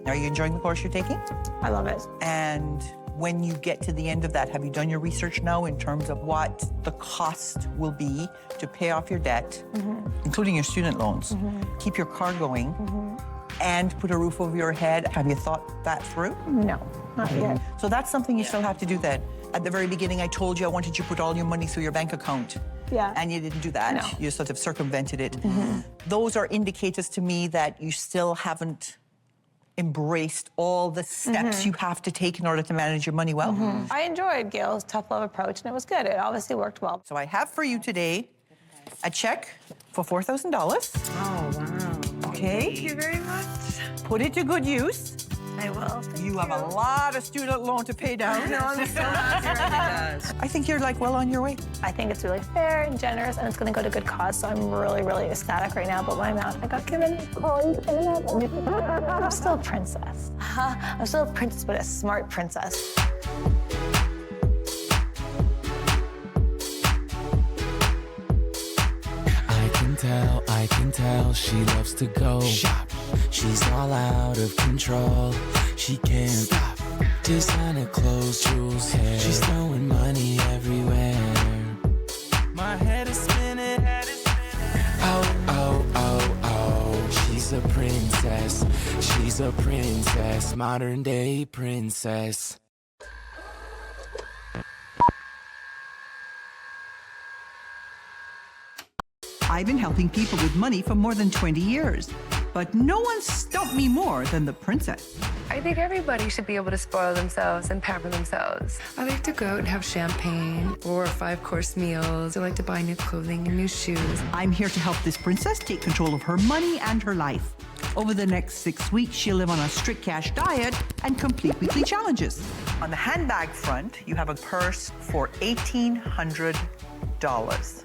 Are you enjoying the course you're taking? I love it. And when you get to the end of that, have you done your research now in terms of what the cost will be to pay off your debt, including your student loans, keep your car going, and put a roof over your head? Have you thought that through? No, not yet. So that's something you still have to do then. At the very beginning, I told you I wanted you to put all your money through your bank account. Yeah. And you didn't do that. No. You sort of circumvented it. Those are indicators to me that you still haven't embraced all the steps you have to take in order to manage your money well. I enjoyed Gail's tough love approach, and it was good. It obviously worked well. So I have for you today a check for $4,000. Oh, wow. Okay. Thank you very much. Put it to good use. I will. You have a lot of student loan to pay down. No, I'm so happy. I think you're like well on your way. I think it's really fair and generous, and it's going to go to good cause. So I'm really, really ecstatic right now about my amount I got given. I'm still a princess. I'm still a princess, but a smart princess. I can tell she loves to go shop. She's all out of control. She can't stop. Designer clothes, jewels, hair. She's throwing money everywhere. My head is spinning. Oh, oh, oh, oh. She's a princess. She's a princess. Modern day princess. I've been helping people with money for more than 20 years, but no one stumped me more than the princess. I think everybody should be able to spoil themselves and pamper themselves. I like to go out and have champagne or 5-course meals. I like to buy new clothing and new shoes. I'm here to help this princess take control of her money and her life. Over the next 6 weeks, she'll live on a strict cash diet and complete weekly challenges. On the handbag front, you have a purse for $1,800.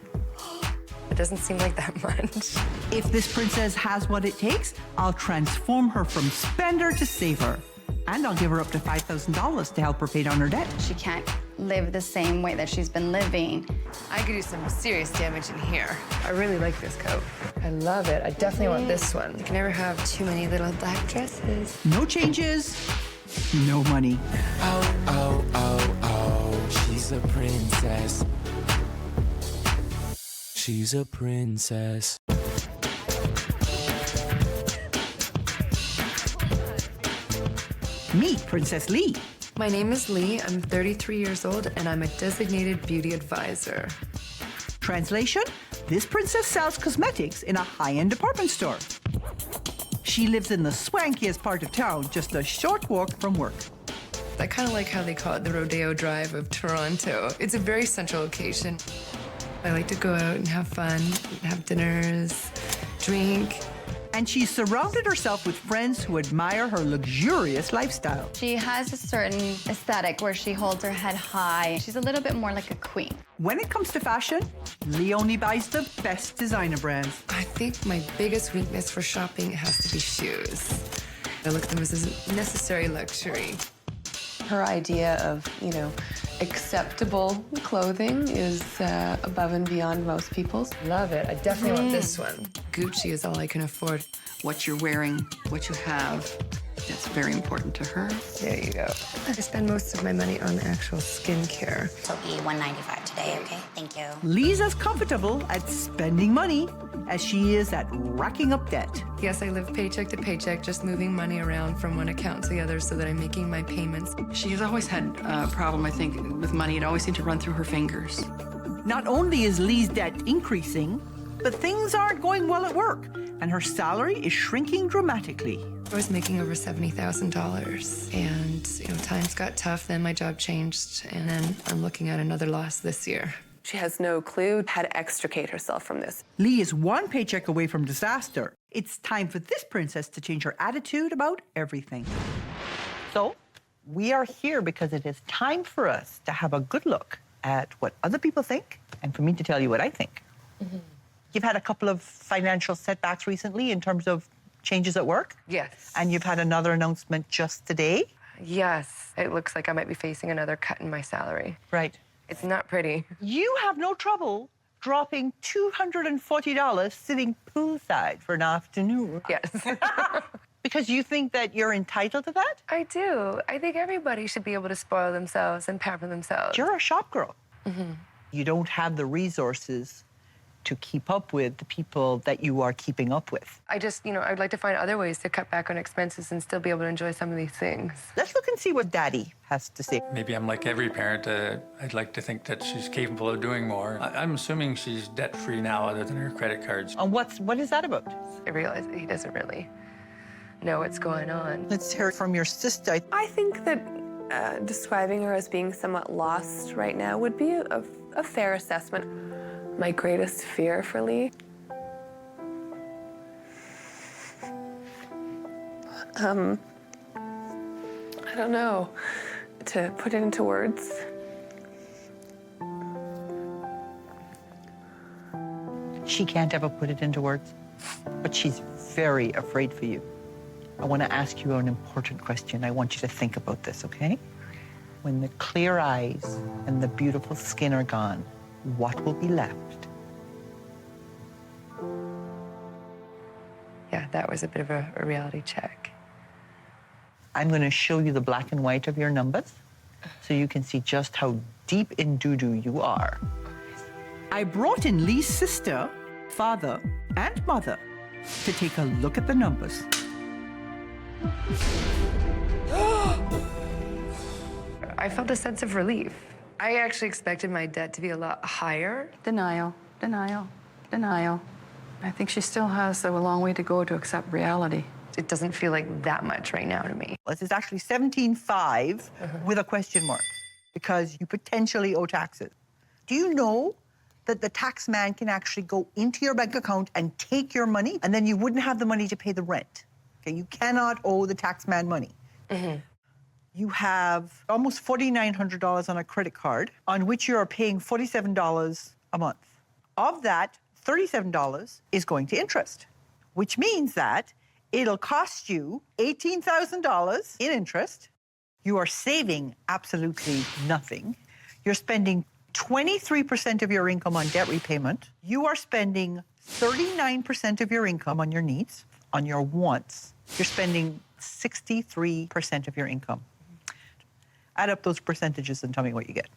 It doesn't seem like that much. If this princess has what it takes, I'll transform her from spender to saver. And I'll give her up to $5,000 to help her pay down her debt. She can't live the same way that she's been living. I could do some serious damage in here. I really like this coat. I love it. I definitely want this one. You can never have too many little black dresses. No changes, no money. Oh, oh, oh, oh. She's a princess. She's a princess. Meet Princess Lee. My name is Lee. I'm 33 years old, and I'm a designated beauty advisor. Translation, this princess sells cosmetics in a high-end department store. She lives in the swankiest part of town, just a short walk from work. I kind of like how they call it the Rodeo Drive of Toronto. It's a very central location. I like to go out and have fun, have dinners, drink, And she's surrounded herself with friends who admire her luxurious lifestyle. She has a certain aesthetic where she holds her head high. She's a little bit more like a queen. When it comes to fashion, Lee only buys the best designer brands. I think my biggest weakness for shopping has to be shoes. I look at them as a necessary luxury. Her idea of, acceptable clothing is above and beyond most people's. Love it. I definitely want this one. Gucci is all I can afford. What you're wearing, what you have, that's very important to her. There you go. I spend most of my money on actual skincare. It'll be $195 today, okay? Thank you. Lee's as comfortable at spending money as she is at racking up debt. Yes, I live paycheck to paycheck, just moving money around from one account to the other so that I'm making my payments. She has always had a problem, I think, with money. It always seemed to run through her fingers. Not only is Lee's debt increasing, but things aren't going well at work, and her salary is shrinking dramatically. I was making over $70,000, and times got tough. Then my job changed, and then I'm looking at another loss this year. She has no clue how to extricate herself from this. Lee is one paycheck away from disaster. It's time for this princess to change her attitude about everything. So, we are here because it is time for us to have a good look at what other people think and for me to tell you what I think. Mm-hmm. You've had a couple of financial setbacks recently in terms of changes at work? Yes. And you've had another announcement just today? Yes. It looks like I might be facing another cut in my salary. Right. It's not pretty. You have no trouble dropping $240 sitting poolside for an afternoon. Yes. Because you think that you're entitled to that? I do. I think everybody should be able to spoil themselves and pamper themselves. You're a shop girl. Mm-hmm. You don't have the resources to keep up with the people that you are keeping up with. I just, I'd like to find other ways to cut back on expenses and still be able to enjoy some of these things. Let's look and see what Daddy has to say. Maybe I'm like every parent. I'd like to think that she's capable of doing more. I'm assuming she's debt-free now other than her credit cards. And what is that about? I realize that he doesn't really know what's going on. Let's hear it from your sister. I think that describing her as being somewhat lost right now would be a fair assessment. My greatest fear for Lee? I don't know. To put it into words. She can't ever put it into words, but she's very afraid for you. I want to ask you an important question. I want you to think about this, okay? When the clear eyes and the beautiful skin are gone, what will be left? Yeah, that was a bit of a reality check. I'm going to show you the black and white of your numbers so you can see just how deep in doo-doo you are. I brought in Lee's sister, father, and mother to take a look at the numbers. I felt a sense of relief. I actually expected my debt to be a lot higher. Denial, denial, denial. I think she still has a long way to go to accept reality. It doesn't feel like that much right now to me. This is actually $17,500 with a question mark because you potentially owe taxes. Do you know that the tax man can actually go into your bank account and take your money and then you wouldn't have the money to pay the rent? Okay, you cannot owe the tax man money. Mm-hmm. You have almost $4,900 on a credit card on which you are paying $47 a month. Of that, $37 is going to interest, which means that it'll cost you $18,000 in interest. You are saving absolutely nothing. You're spending 23% of your income on debt repayment. You are spending 39% of your income on your needs, on your wants. You're spending 63% of your income. Add up those percentages and tell me what you get.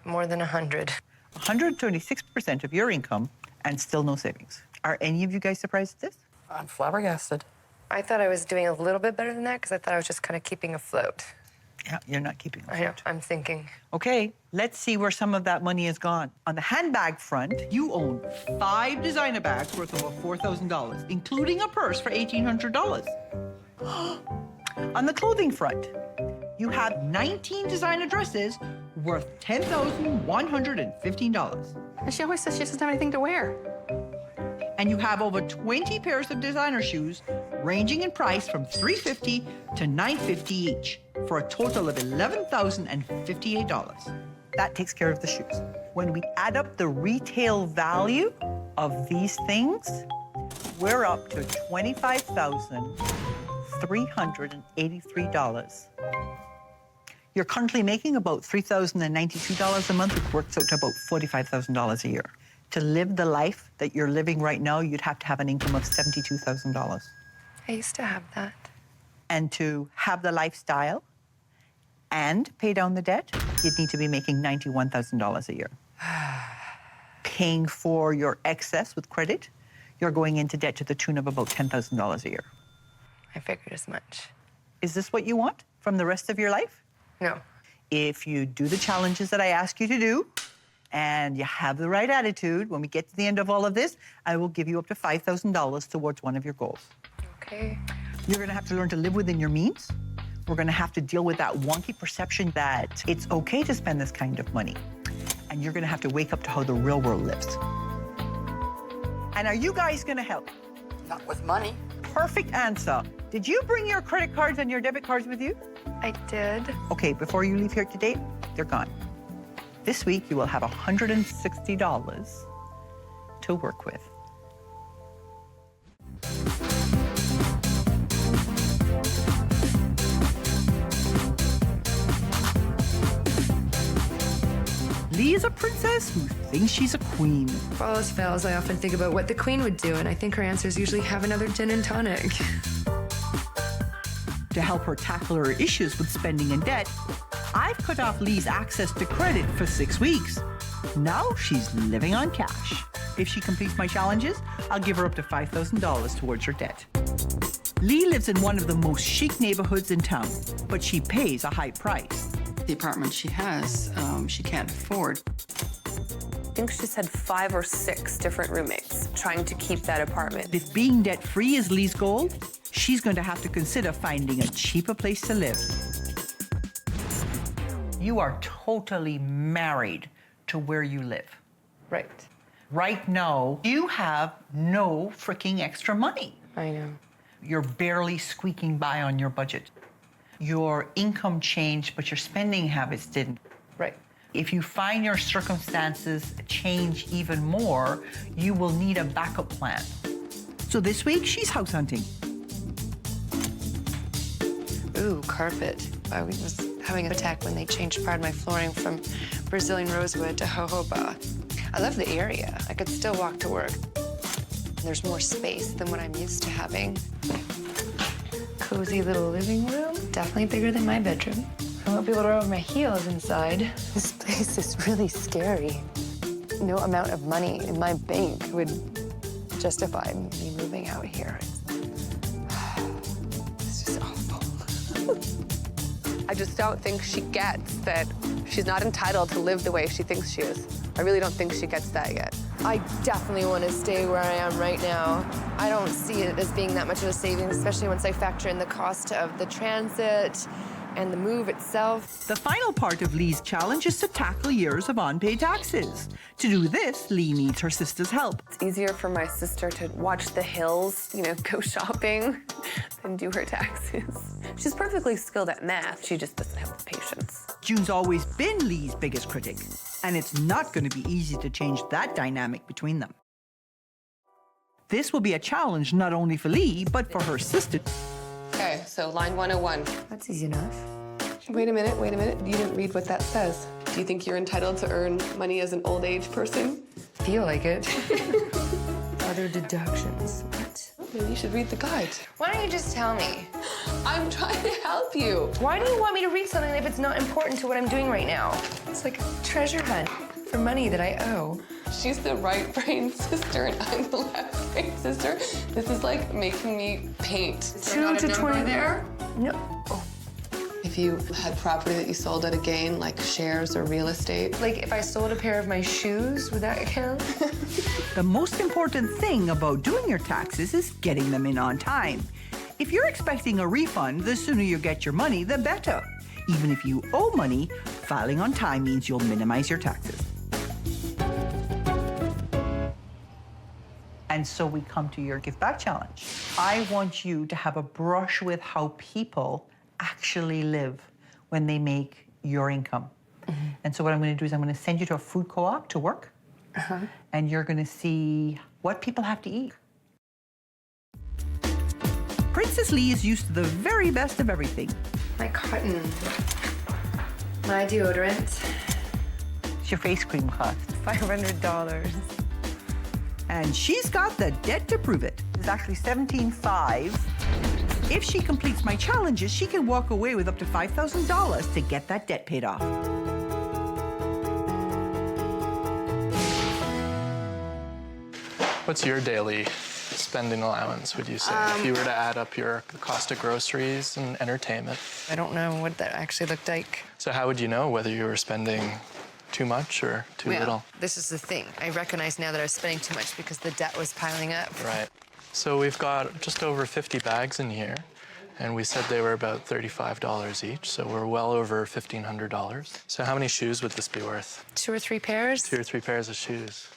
More than 100. 126% of your income and still no savings. Are any of you guys surprised at this? I'm flabbergasted. I thought I was doing a little bit better than that because I thought I was just kind of keeping afloat. Yeah, you're not keeping afloat. I know, I'm thinking. Okay, let's see where some of that money is gone. On the handbag front, you own 5 designer bags worth over $4,000, including a purse for $1,800. On the clothing front, you have 19 designer dresses worth $10,115. And she always says she doesn't have anything to wear. and you have over 20 pairs of designer shoes ranging in price from $350 to $950 each for a total of $11,058. That takes care of the shoes. When we add up the retail value of these things, we're up to $25,383. You're currently making about $3,092 a month, which works out to about $45,000 a year. To live the life that you're living right now, you'd have to have an income of $72,000. I used to have that. And to have the lifestyle and pay down the debt, you'd need to be making $91,000 a year. Paying for your excess with credit, you're going into debt to the tune of about $10,000 a year. I figured as much. Is this what you want from the rest of your life? No. If you do the challenges that I ask you to do, and you have the right attitude, when we get to the end of all of this, I will give you up to $5,000 towards one of your goals. Okay. You're gonna have to learn to live within your means. We're gonna have to deal with that wonky perception that it's okay to spend this kind of money. And you're gonna have to wake up to how the real world lives. And are you guys gonna help? Not with money. Perfect answer. Did you bring your credit cards and your debit cards with you? I did. Okay, before you leave here today, they're gone. This week, you will have $160 to work with. Lee is a princess who thinks she's a queen. If all else fails, I often think about what the queen would do, and I think her answers usually have another gin and tonic. To help her tackle her issues with spending and debt, I've cut off Lee's access to credit for 6 weeks. Now she's living on cash. If she completes my challenges, I'll give her up to $5,000 towards her debt. Lee lives in one of the most chic neighborhoods in town, but she pays a high price. The apartment she has, she can't afford. I think she's had 5 or 6 different roommates trying to keep that apartment. If being debt-free is Lee's goal, she's going to have to consider finding a cheaper place to live. You are totally married to where you live. Right. Right now, you have no freaking extra money. I know. You're barely squeaking by on your budget. Your income changed, but your spending habits didn't. Right. If you find your circumstances change even more, you will need a backup plan. So this week, she's house hunting. Ooh, carpet. I was having an attack when they changed part of my flooring from Brazilian rosewood to jojoba. I love the area. I could still walk to work. There's more space than what I'm used to having. Cozy little living room. Definitely bigger than my bedroom. I won't be able to roll over my heels inside. This place is really scary. No amount of money in my bank would justify me moving out here. It's just awful. I just don't think she gets that she's not entitled to live the way she thinks she is. I really don't think she gets that yet. I definitely want to stay where I am right now. I don't see it as being that much of a savings, especially once I factor in the cost of the transit and the move itself. The final part of Lee's challenge is to tackle years of unpaid taxes. To do this, Lee needs her sister's help. It's easier for my sister to watch the hills, go shopping, than do her taxes. She's perfectly skilled at math. She just doesn't have the patience. June's always been Lee's biggest critic, and it's not going to be easy to change that dynamic between them. This will be a challenge not only for Lee, but for her sister. Okay, so line 101. That's easy enough. Wait a minute. You didn't read what that says. Do you think you're entitled to earn money as an old age person? Feel like it. Other deductions. What? Maybe you should read the guide. Why don't you just tell me? I'm trying to help you. Why do you want me to read something if it's not important to what I'm doing right now? It's like a treasure hunt for money that I owe. She's the right brain sister and I'm the left brain sister. This is like making me paint. 2 to 20 there? No. Oh. If you had property that you sold at a gain, like shares or real estate. Like if I sold a pair of my shoes, would that count? The most important thing about doing your taxes is getting them in on time. If you're expecting a refund, the sooner you get your money, the better. Even if you owe money, filing on time means you'll minimize your taxes. And so we come to your Give Back Challenge. I want you to have a brush with how people actually live when they make your income. And so what I'm going to do is I'm going to send you to a food co-op to work. And you're going to see what people have to eat. Princess Lee is used to the very best of everything. My cotton. My deodorant. What's your face cream cost? $500. And she's got the debt to prove it. It's actually $17,500. If she completes my challenges, she can walk away with up to $5,000 to get that debt paid off. What's your daily spending allowance, would you say, if you were to add up your cost of groceries and entertainment? I don't know what that actually looked like. So how would you know whether you were spending too much or too little? This is the thing. I recognize now that I was spending too much because the debt was piling up. Right. So we've got just over 50 bags in here, and we said they were about $35 each, so we're well over $1,500. So how many shoes would this be worth? 2 or 3 pairs? 2 or 3 pairs of shoes.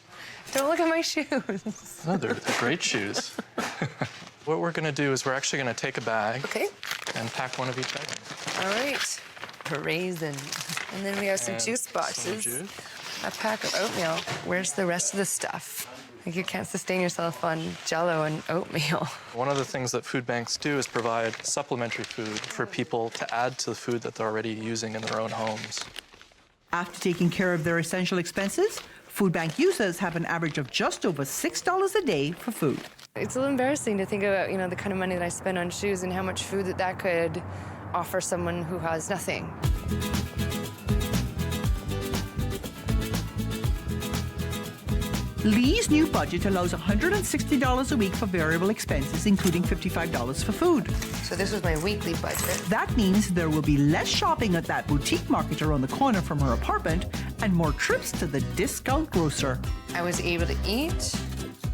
Don't look at my shoes. No, they're great shoes. What we're gonna do is we're actually gonna take a bag and pack one of each bag. All right. A raisin. And then we have some juice boxes. Some juice. A pack of oatmeal. Where's the rest of the stuff? Like, you can't sustain yourself on Jell-O and oatmeal. One of the things that food banks do is provide supplementary food for people to add to the food that they're already using in their own homes. After taking care of their essential expenses, food bank users have an average of just over $6 a day for food. It's a little embarrassing to think about, the kind of money that I spend on shoes and how much food that could offer someone who has nothing. Lee's new budget allows $160 a week for variable expenses, including $55 for food. So this was my weekly budget. That means there will be less shopping at that boutique market around the corner from her apartment and more trips to the discount grocer. I was able to eat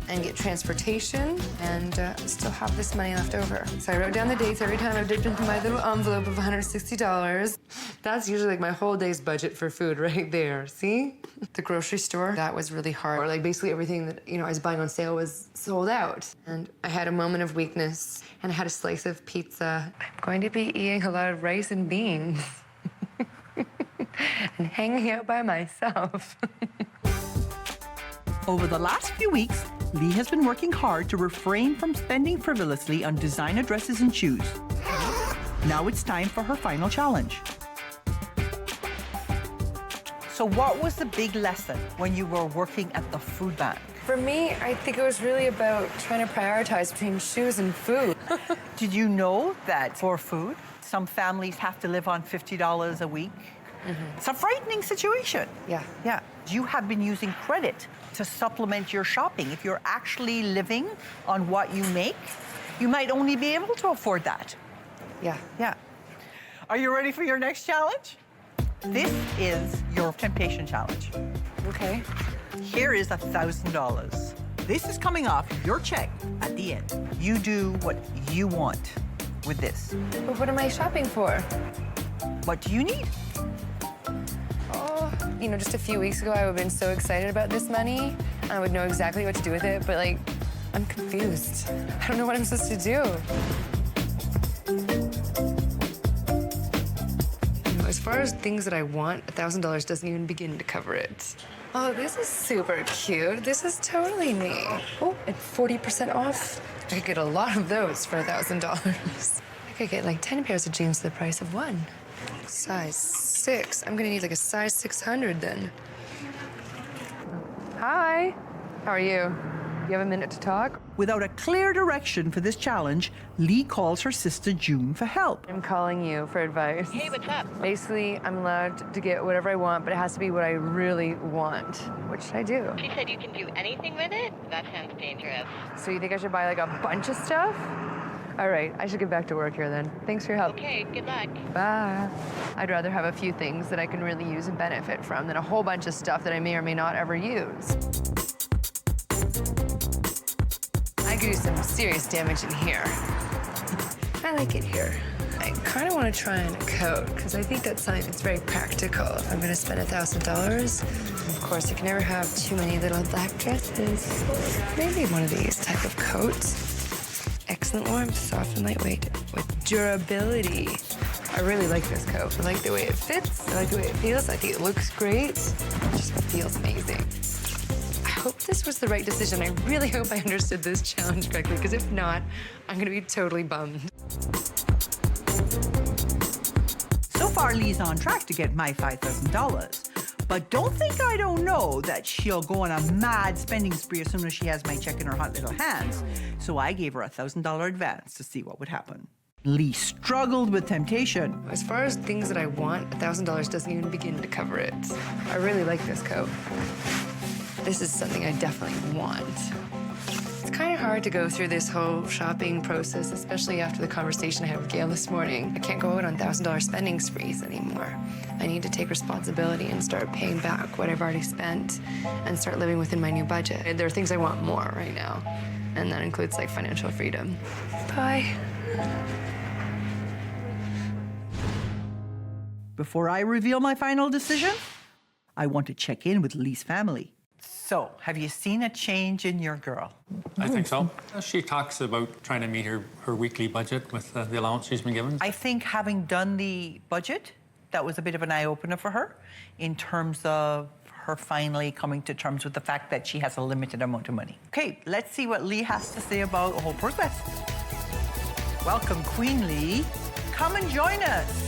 and get transportation and still have this money left over. So I wrote down the dates every time I dipped into my little envelope of $160. That's usually like my whole day's budget for food right there, see? The grocery store, that was really hard. Like basically everything that, I was buying on sale was sold out. And I had a moment of weakness and I had a slice of pizza. I'm going to be eating a lot of rice and beans and hanging out by myself. Over the last few weeks, Lee has been working hard to refrain from spending frivolously on designer dresses and shoes. Now it's time for her final challenge. So what was the big lesson when you were working at the food bank? For me, I think it was really about trying to prioritize between shoes and food. Did you know that for food, some families have to live on $50 a week? It's a frightening situation. Yeah. You have been using credit to supplement your shopping. If you're actually living on what you make, you might only be able to afford that. Yeah. Are you ready for your next challenge? This is your temptation challenge. Okay. Here is $1,000. This is coming off your check at the end. You do what you want with this. But what am I shopping for? What do you need? Just a few weeks ago, I would have been so excited about this money. I would know exactly what to do with it, but I'm confused. I don't know what I'm supposed to do. As far as things that I want, $1,000 doesn't even begin to cover it. Oh, this is super cute. This is totally me. Oh, and 40% off. I could get a lot of those for $1,000. I could get like 10 pairs of jeans for the price of one. Size 6. I'm gonna need like a size 600 then. Hi. How are you? You have a minute to talk? Without a clear direction for this challenge, Lee calls her sister June for help. I'm calling you for advice. Hey, what's up? Basically, I'm allowed to get whatever I want, but it has to be what I really want. What should I do? She said you can do anything with it? That sounds dangerous. So you think I should buy like a bunch of stuff? All right, I should get back to work here then. Thanks for your help. Okay, good luck. Bye. I'd rather have a few things that I can really use and benefit from than a whole bunch of stuff that I may or may not ever use. I could do some serious damage in here. I like it here. I I kind of want to try on a coat because I think that's something that's very practical. If I'm going to spend $1,000, of course, you can never have too many little black dresses. Maybe one of these type of coats. Excellent warmth, soft and lightweight, with durability. I really like this coat. I like the way it fits. I like the way it feels. I think it looks great. It just feels amazing. I hope this was the right decision. I really hope I understood this challenge correctly, because if not, I'm going to be totally bummed. So far, Lee's on track to get my $5,000. But don't think I don't know that she'll go on a mad spending spree as soon as she has my check in her hot little hands. So I gave her a $1,000 advance to see what would happen. Lee struggled with temptation. As far as things that I want, $1,000 doesn't even begin to cover it. I really like this coat. This is something I definitely want. It's kind of hard to go through this whole shopping process, especially after the conversation I had with Gail this morning. I can't go out on $1,000 spending sprees anymore. I need to take responsibility and start paying back what I've already spent and start living within my new budget. There are things I want more right now, and that includes like financial freedom. Bye. Before I reveal my final decision, I want to check in with Lee's family. So, have you seen a change in your girl? I think so. She talks about trying to meet her weekly budget with the allowance she's been given. I think having done the budget, that was a bit of an eye-opener for her in terms of her finally coming to terms with the fact that she has a limited amount of money. Okay, let's see what Lee has to say about the whole progress. Welcome, Queen Lee. Come and join us.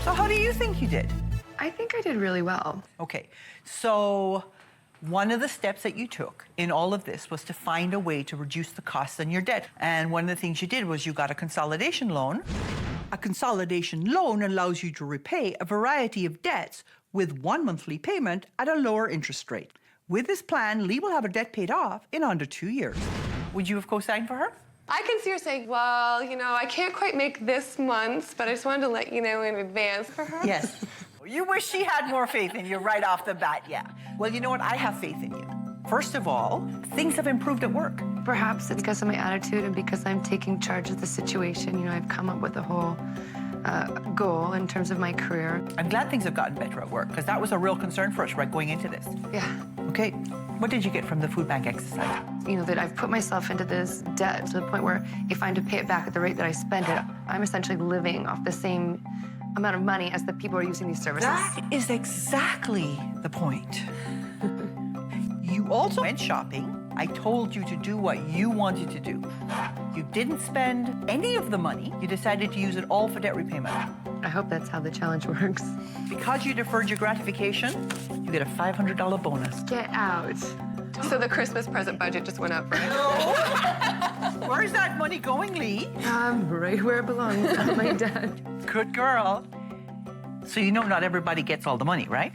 So how do you think you did? I think I did really well. Okay, so one of the steps that you took in all of this was to find a way to reduce the costs on your debt. And one of the things you did was you got a consolidation loan. A consolidation loan allows you to repay a variety of debts with one monthly payment at a lower interest rate. With this plan, Lee will have her debt paid off in under 2 years. Would you have co-signed for her? I can see her saying, well, you know, I can't quite make this month, but I just wanted to let you know in advance for her. Yes. You wish she had more faith in you right off the bat, yeah. Well, you know what? I have faith in you. First of all, things have improved at work. Perhaps it's because of my attitude and because I'm taking charge of the situation. You know, I've come up with a whole goal in terms of my career. I'm glad things have gotten better at work, because that was a real concern for us right going into this. Yeah. Okay, what did you get from the food bank exercise? You know, that I've put myself into this debt to the point where if I'm to pay it back at the rate that I spend it, I'm essentially living off the same amount of money as the people who are using these services. That is exactly the point. You also went shopping. I told you to do what you wanted to do. You didn't spend any of the money. You decided to use it all for debt repayment. I hope that's how the challenge works. Because you deferred your gratification, you get a $500 bonus. Get out. So the Christmas present budget just went up, right? No. Where's that money going, Lee? Right where it belongs, at my dad. Good girl. So you know not everybody gets all the money, right?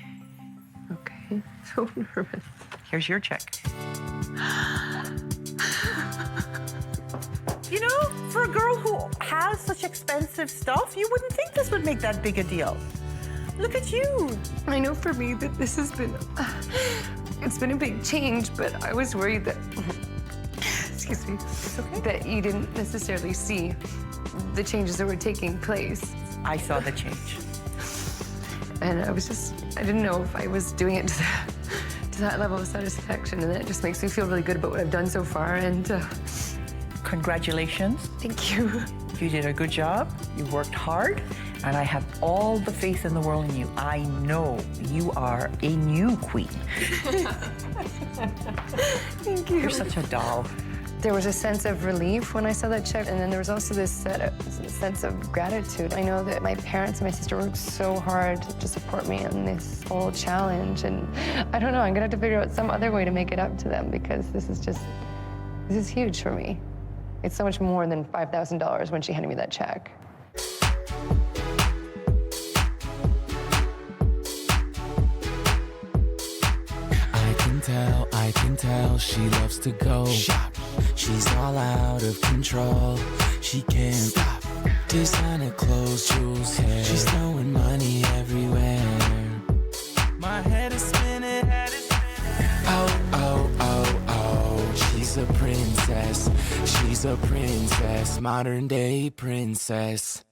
Okay, so nervous. Here's your check. You know, for a girl who has such expensive stuff, you wouldn't think this would make that big a deal. Look at you. I know for me that this has been, it's been a big change, but I was worried that, excuse me, it's okay, that you didn't necessarily see the changes that were taking place. I saw the change. And I didn't know if I was doing it to that level of satisfaction, and that just makes me feel really good about what I've done so far, and congratulations. Thank you. You did a good job. You worked hard, and I have all the faith in the world in you. I know you are a new queen. Thank you. You're such a doll. There was a sense of relief when I saw that check, and then there was also this sense of gratitude. I know that my parents and my sister worked so hard to support me in this whole challenge, and I don't know, I'm gonna have to figure out some other way to make it up to them, because this is huge for me. It's so much more than $5,000 when she handed me that check. I can tell she loves to go shop. She's all out of control. She can't stop. Designer clothes, jewels, hair. She's throwing money everywhere. My head is spinning. Oh, oh, oh, oh. She's She's a princess. She's a princess. Modern day princess.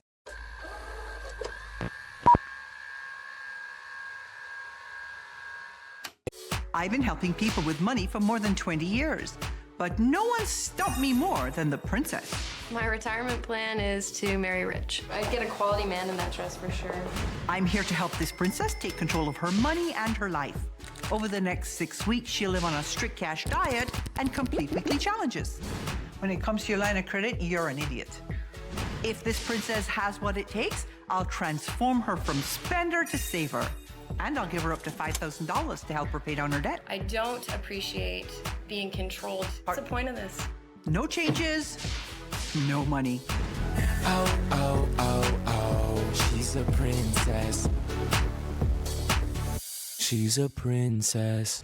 I've been helping people with money for more than 20 years, but no one stumped me more than the princess. My retirement plan is to marry rich. I'd get a quality man in that dress for sure. I'm here to help this princess take control of her money and her life. Over the next 6 weeks, she'll live on a strict cash diet and complete weekly challenges. When it comes to your line of credit, you're an idiot. If this princess has what it takes, I'll transform her from spender to saver. And I'll give her up to $5,000 to help her pay down her debt. I don't appreciate being controlled. What's the point of this? No changes, no money. Oh, oh, oh, oh. She's a princess. She's a princess.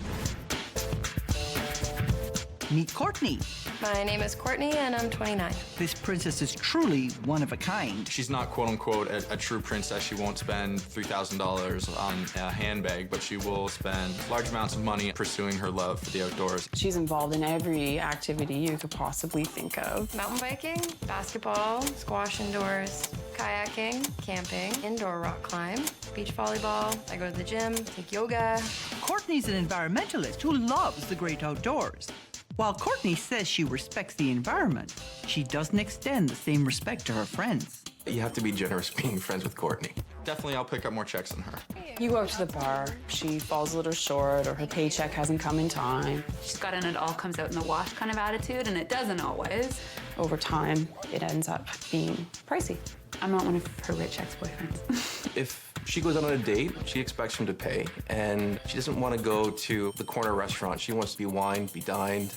Meet Courtney. My name is Courtney and I'm 29. This princess is truly one of a kind. She's not quote unquote a true princess. She won't spend $3,000 on a handbag, but she will spend large amounts of money pursuing her love for the outdoors. She's involved in every activity you could possibly think of. Mountain biking, basketball, squash indoors, kayaking, camping, indoor rock climb, beach volleyball. I go to the gym, take yoga. Courtney's an environmentalist who loves the great outdoors. While Courtney says she respects the environment, she doesn't extend the same respect to her friends. You have to be generous being friends with Courtney. Definitely, I'll pick up more checks than her. You go out to the bar, she falls a little short, or her paycheck hasn't come in time. She's got an it all comes out in the wash kind of attitude, and it doesn't always. Over time, it ends up being pricey. I'm not one of her rich ex-boyfriends. If she goes out on a date, she expects him to pay, and she doesn't want to go to the corner restaurant. She wants to be wined, be dined.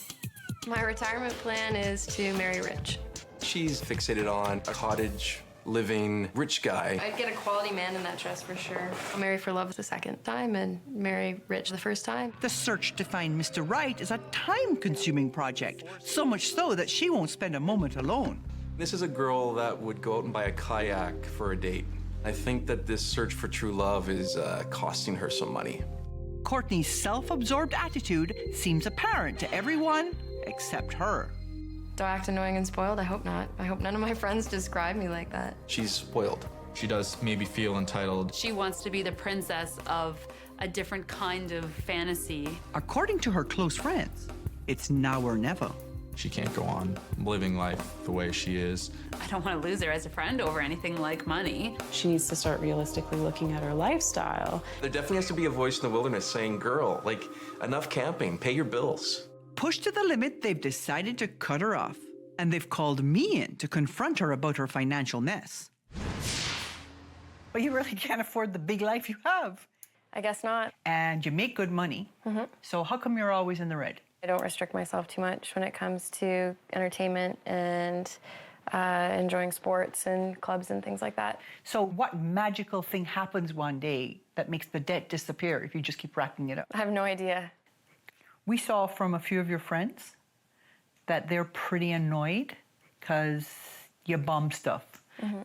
My retirement plan is to marry rich. She's fixated on a cottage living rich guy. I'd get a quality man in that dress for sure. I'll marry for love the second time and marry rich the first time. The search to find Mr. Right is a time-consuming project, so much so that she won't spend a moment alone. This is a girl that would go out and buy a kayak for a date. I think that this search for true love is costing her some money. Courtney's self-absorbed attitude seems apparent to everyone except her. Do I act annoying and spoiled? I hope not. I hope none of my friends describe me like that. She's spoiled. She does maybe feel entitled. She wants to be the princess of a different kind of fantasy. According to her close friends, it's now or never. She can't go on living life the way she is. I don't want to lose her as a friend over anything like money. She needs to start realistically looking at her lifestyle. There definitely has to be a voice in the wilderness saying, girl, like, enough camping, pay your bills. Pushed to the limit, they've decided to cut her off. And they've called me in to confront her about her financial mess. Well, you really can't afford the big life you have. I guess not. And you make good money. So how come you're always in the red? I don't restrict myself too much when it comes to entertainment and enjoying sports and clubs and things like that. So what magical thing happens one day that makes the debt disappear if you just keep racking it up? I have no idea. We saw from a few of your friends that they're pretty annoyed because you bum stuff.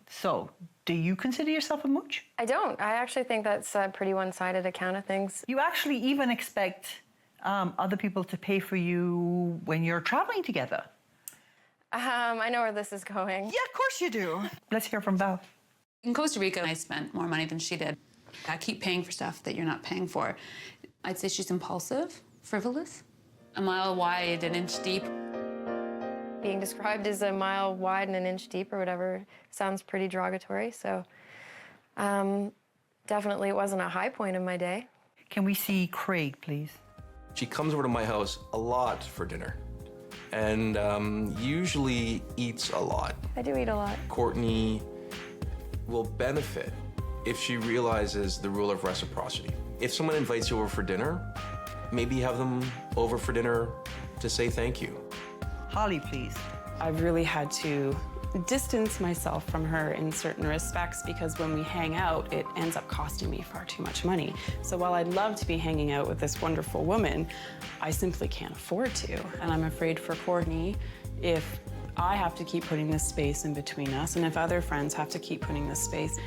So do you consider yourself a mooch? I don't. I actually think that's a pretty one-sided account of things. You actually even expect other people to pay for you when you're traveling together. I know where this is going. Yeah, of course you do. Let's hear from Val. In Costa Rica, I spent more money than she did. I keep paying for stuff that you're not paying for. I'd say she's impulsive, frivolous, a mile wide, an inch deep. Being described as a mile wide and an inch deep or whatever sounds pretty derogatory, so definitely it wasn't a high point of my day. Can we see Craig, please? She comes over to my house a lot for dinner and usually eats a lot. I do eat a lot. Courtney will benefit if she realizes the rule of reciprocity. If someone invites you over for dinner, maybe have them over for dinner to say thank you. Holly, please. I've really had to distance myself from her in certain respects because when we hang out, it ends up costing me far too much money. So while I'd love to be hanging out with this wonderful woman, I simply can't afford to. And I'm afraid for Courtney, if I have to keep putting this space in between us, and if other friends have to keep putting this space,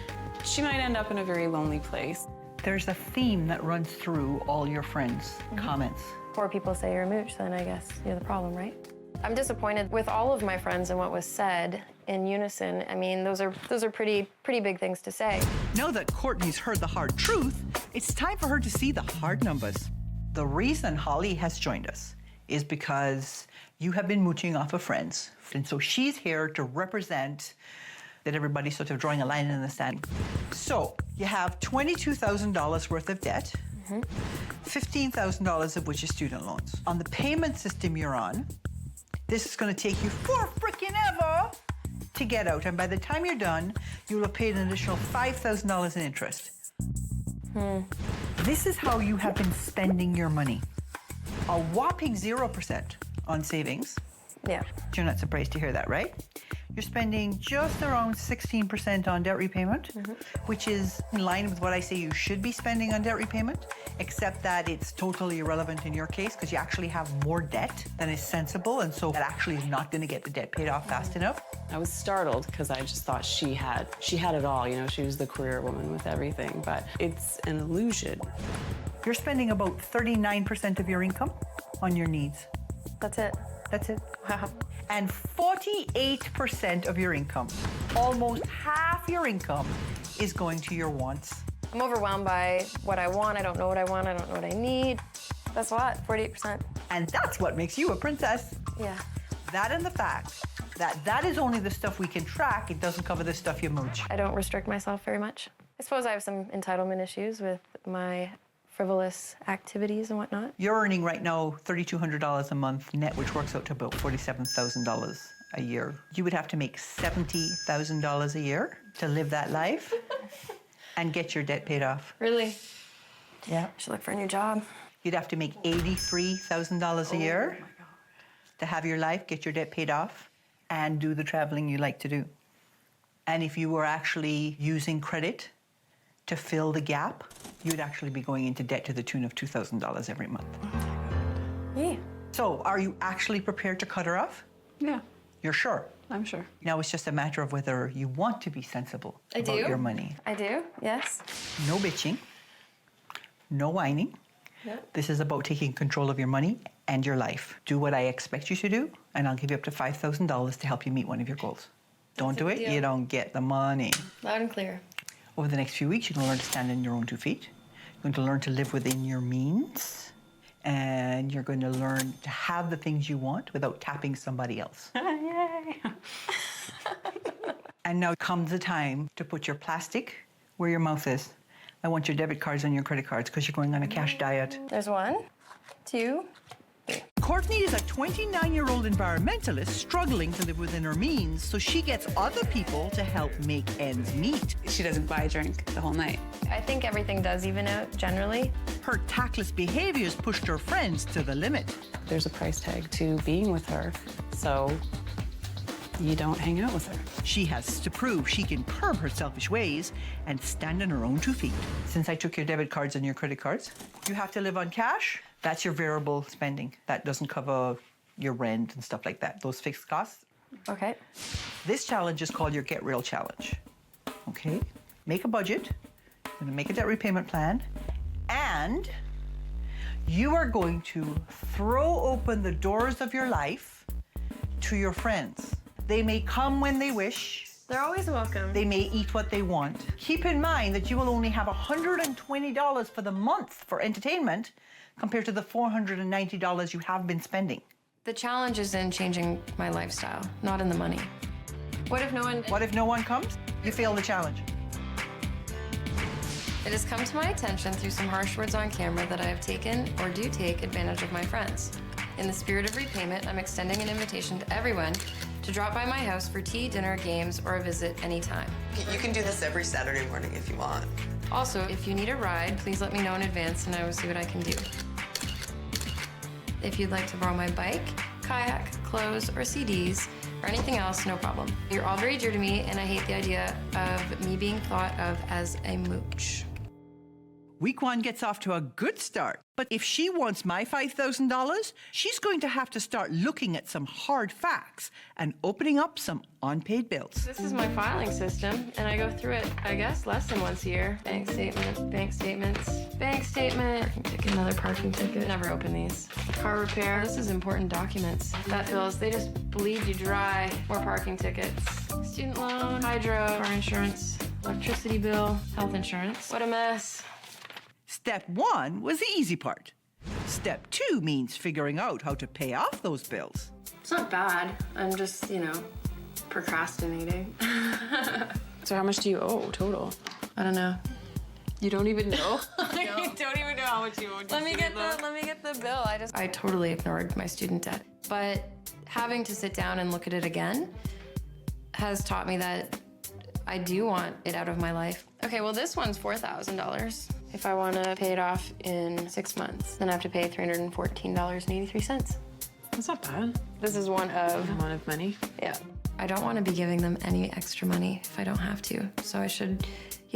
she might end up in a very lonely place. There's a theme that runs through all your friends' comments. Poor people say you're a mooch, then I guess you're the problem, right? I'm disappointed with all of my friends and what was said in unison. I mean, those are pretty big things to say. Now that Courtney's heard the hard truth, it's time for her to see the hard numbers. The reason Holly has joined us is because you have been mooching off of friends. And so she's here to represent that everybody's sort of drawing a line in the sand. So you have $22,000 worth of debt, $15,000 of which is student loans. On the payment system you're on, this is going to take you for frickin' ever to get out. And by the time you're done, you'll have paid an additional $5,000 in interest. This is how you have been spending your money. A whopping 0% on savings. Yeah. You're not surprised to hear that, right? You're spending just around 16% on debt repayment, which is in line with what I say you should be spending on debt repayment, except that it's totally irrelevant in your case because you actually have more debt than is sensible, and so that actually is not going to get the debt paid off fast enough. I was startled because I just thought she had it all. You know, she was the career woman with everything, but it's an illusion. You're spending about 39% of your income on your needs. That's it. That's it. Wow. And 48% of your income, almost half your income, is going to your wants. I'm overwhelmed by what I want. I don't know what I want. I don't know what I need. That's a lot, 48%. And that's what makes you a princess. Yeah. That and the fact that that is only the stuff we can track. It doesn't cover the stuff you mooch. I don't restrict myself very much. I suppose I have some entitlement issues with my frivolous activities and whatnot. You're earning right now $3,200 a month net, which works out to about $47,000 a year. You would have to make $70,000 a year to live that life and get your debt paid off. Really? Yeah. I should look for a new job. You'd have to make $83,000 a year to have your life, get your debt paid off, and do the traveling you like to do. And if you were actually using credit to fill the gap, you'd actually be going into debt to the tune of $2,000 every month. Yeah. So are you actually prepared to cut her off? Yeah, You're sure? I'm sure. Now it's just a matter of whether you want to be sensible I about do. your money. I do, yes. No bitching, no whining. Yep. This is about taking control of your money and your life. Do what I expect you to do, and I'll give you up to $5,000 to help you meet one of your goals. Don't do it, deal. you don't get the money. Loud and clear. Over the next few weeks, you're going to learn to stand on your own 2 feet. You're going to learn to live within your means. And you're going to learn to have the things you want without tapping somebody else. Yay! And now comes the time to put your plastic where your mouth is. I want your debit cards and your credit cards because you're going on a cash diet. There's 1, 2. Courtney is a 29-year-old environmentalist struggling to live within her means, so she gets other people to help make ends meet. She doesn't buy a drink the whole night. I think everything does even out, generally. Her tactless behaviors pushed her friends to the limit. There's a price tag to being with her, so you don't hang out with her. She has to prove she can curb her selfish ways and stand on her own 2 feet. Since I took your debit cards and your credit cards, you have to live on cash. That's your variable spending. That doesn't cover your rent and stuff like that, those fixed costs. Okay. This challenge is called your Get Real Challenge. Okay? Make a budget, you're gonna make a debt repayment plan, and you are going to throw open the doors of your life to your friends. They may come when they wish. They're always welcome. They may eat what they want. Keep in mind that you will only have $120 for the month for entertainment compared to the $490 you have been spending. The challenge is in changing my lifestyle, not in the money. What if no one comes? You fail the challenge. It has come to my attention through some harsh words on camera that I have taken or do take advantage of my friends. In the spirit of repayment, I'm extending an invitation to everyone to drop by my house for tea, dinner, games, or a visit anytime. You can do this every Saturday morning if you want. Also, if you need a ride, please let me know in advance and I will see what I can do. If you'd like to borrow my bike, kayak, clothes, or CDs, or anything else, no problem. You're all very dear to me, and I hate the idea of me being thought of as a mooch. Week 1 gets off to a good start. But if she wants my $5,000, she's going to have to start looking at some hard facts and opening up some unpaid bills. This is my filing system, and I go through it, I guess, less than once a year. Bank statement, bank statements, bank statement, parking ticket, another parking ticket. Never open these. Car repair. This is important documents. Vet bills, they just bleed you dry. More parking tickets. Student loan, hydro, car insurance, electricity bill, health insurance. What a mess. Step 1 was the easy part. Step 2 means figuring out how to pay off those bills. It's not bad. I'm just, procrastinating. So how much do you owe total? I don't know. You don't even know? You don't even know how much you owe. Let me get the bill. I totally ignored my student debt. But having to sit down and look at it again has taught me that I do want it out of my life. Okay, well, this one's $4,000. If I want to pay it off in 6 months, then I have to pay $314.83. That's not bad. This is one of... amount of money? Yeah. I don't want to be giving them any extra money if I don't have to. So I should,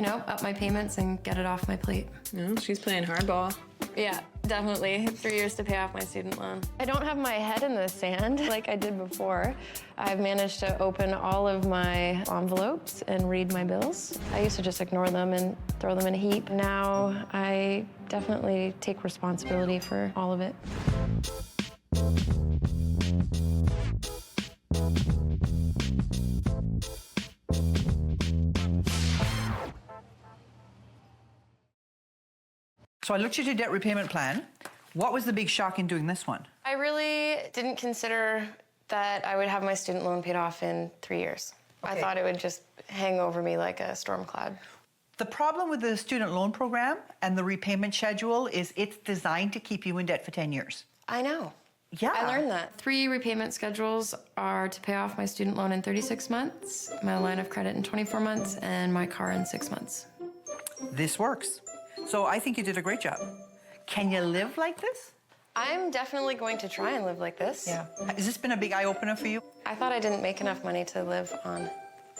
up my payments and get it off my plate. No, she's playing hardball. Yeah, definitely. 3 years to pay off my student loan. I don't have my head in the sand like I did before. I've managed to open all of my envelopes and read my bills. I used to just ignore them and throw them in a heap. Now I definitely take responsibility for all of it. So I looked at your debt repayment plan. What was the big shock in doing this one? I really didn't consider that I would have my student loan paid off in 3 years. Okay. I thought it would just hang over me like a storm cloud. The problem with the student loan program and the repayment schedule is it's designed to keep you in debt for 10 years. I know. Yeah. I learned that. 3 repayment schedules are to pay off my student loan in 36 months, my line of credit in 24 months, and my car in 6 months. This works. So I think you did a great job. Can you live like this? I'm definitely going to try and live like this. Yeah. Has this been a big eye-opener for you? I thought I didn't make enough money to live on,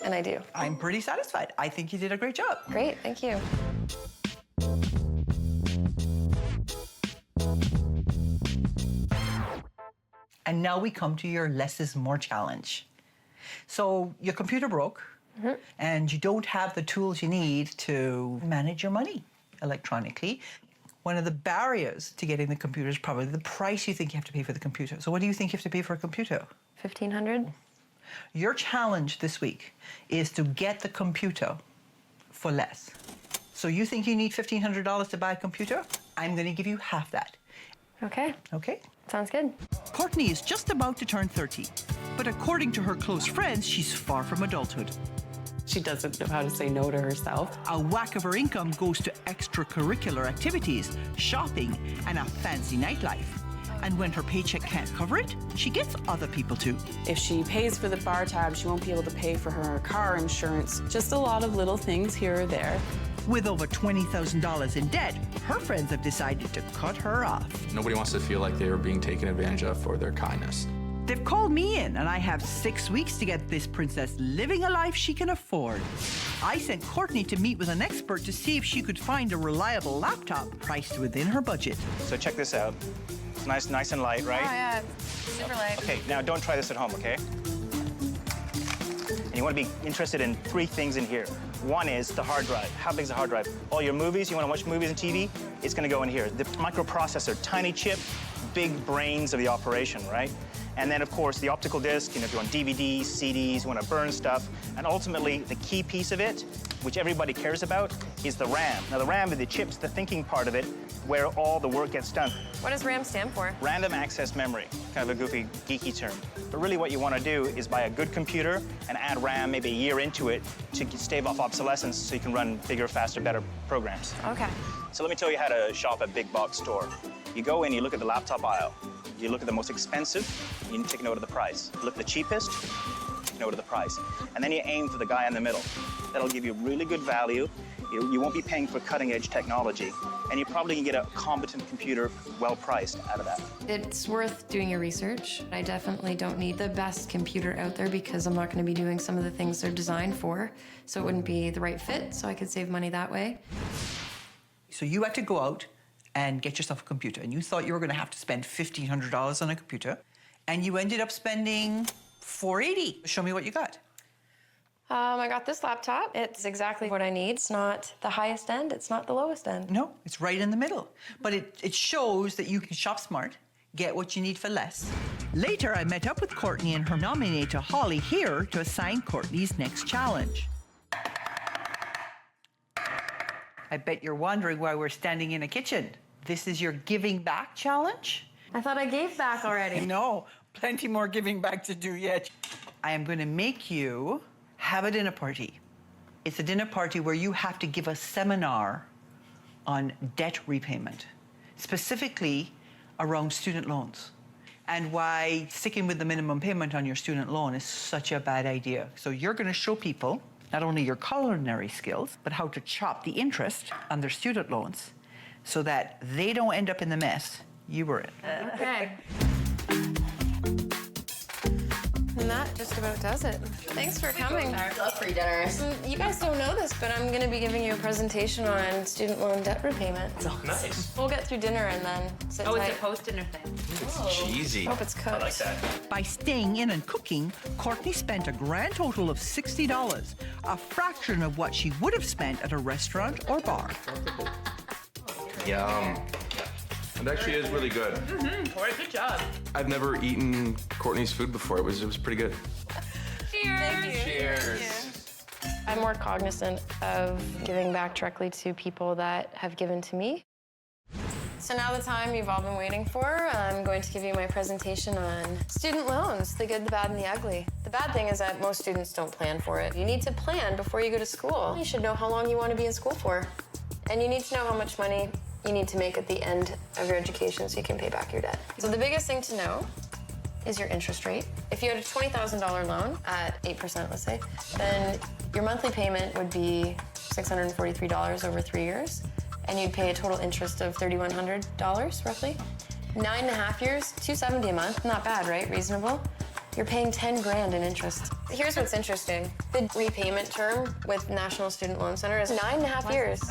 and I do. I'm pretty satisfied. I think you did a great job. Great, thank you. And now we come to your less is more challenge. So your computer broke, and you don't have the tools you need to manage your money electronically. One of the barriers to getting the computer is probably the price you think you have to pay for the computer. So what do you think you have to pay for a computer? $1,500. Your challenge this week is to get the computer for less. So you think you need $1,500 to buy a computer? I'm going to give you half that. Okay. Okay? Sounds good. Courtney is just about to turn 30, but according to her close friends, she's far from adulthood. She doesn't know how to say no to herself. A whack of her income goes to extracurricular activities, shopping, and a fancy nightlife. And when her paycheck can't cover it, she gets other people to. If she pays for the bar tab, she won't be able to pay for her car insurance. Just a lot of little things here or there. With over $20,000 in debt, her friends have decided to cut her off. Nobody wants to feel like they are being taken advantage of for their kindness. They've called me in, and I have 6 weeks to get this princess living a life she can afford. I sent Courtney to meet with an expert to see if she could find a reliable laptop priced within her budget. So check this out. It's nice and light, right? Oh, yeah, super light. Okay, now don't try this at home, okay? And you want to be interested in 3 things in here. One is the hard drive. How big is the hard drive? All your movies, you want to watch movies and TV? It's going to go in here. The microprocessor, tiny chip, big brains of the operation, right? And then, of course, the optical disc, if you want DVDs, CDs, you want to burn stuff. And ultimately, the key piece of it, which everybody cares about, is the RAM. Now, the RAM, the chip's the thinking part of it, where all the work gets done. What does RAM stand for? Random access memory, kind of a goofy, geeky term. But really what you want to do is buy a good computer and add RAM maybe a year into it to stave off obsolescence so you can run bigger, faster, better programs. Okay. So let me tell you how to shop at big box store. You go in, you look at the laptop aisle. You look at the most expensive, you take note of the price. You look at the cheapest, take note of the price. And then you aim for the guy in the middle. That'll give you really good value. You won't be paying for cutting-edge technology, and you probably can get a competent computer well-priced out of that. It's worth doing your research. I definitely don't need the best computer out there because I'm not going to be doing some of the things they're designed for, so it wouldn't be the right fit, so I could save money that way. So you had to go out and get yourself a computer, and you thought you were going to have to spend $1,500 on a computer, and you ended up spending $480. Show me what you got. I got this laptop. It's exactly what I need. It's not the highest end. It's not the lowest end. No, it's right in the middle. But it shows that you can shop smart, get what you need for less. Later, I met up with Courtney and her nominator, Holly, here to assign Courtney's next challenge. I bet you're wondering why we're standing in a kitchen. This is your giving back challenge? I thought I gave back already. No, plenty more giving back to do yet. I am going to make you have a dinner party. It's a dinner party where you have to give a seminar on debt repayment, specifically around student loans, and why sticking with the minimum payment on your student loan is such a bad idea. So you're going to show people not only your culinary skills, but how to chop the interest on their student loans so that they don't end up in the mess you were in. Okay. And that just about does it. Thanks for coming. I love free dinners. You guys don't know this, but I'm going to be giving you a presentation on student loan debt repayment. Oh, nice. We'll get through dinner and then sit tight. It's a post-dinner thing. It's cheesy. Hope it's cooked. I like that. By staying in and cooking, Courtney spent a grand total of $60, a fraction of what she would have spent at a restaurant or bar. Yum. It actually is really good. Corey, good job. I've never eaten Courtney's food before. It was pretty good. Cheers. Cheers. I'm more cognizant of giving back directly to people that have given to me. So now the time you've all been waiting for, I'm going to give you my presentation on student loans, the good, the bad, and the ugly. The bad thing is that most students don't plan for it. You need to plan before you go to school. You should know how long you want to be in school for. And you need to know how much money you need to make at the end of your education so you can pay back your debt. So the biggest thing to know is your interest rate. If you had a $20,000 loan at 8%, let's say, then your monthly payment would be $643 over 3 years, and you'd pay a total interest of $3,100 roughly. 9.5 years, $270 a month, not bad, right? Reasonable. You're paying 10 grand in interest. Here's what's interesting. The repayment term with National Student Loan Center is 9.5 years.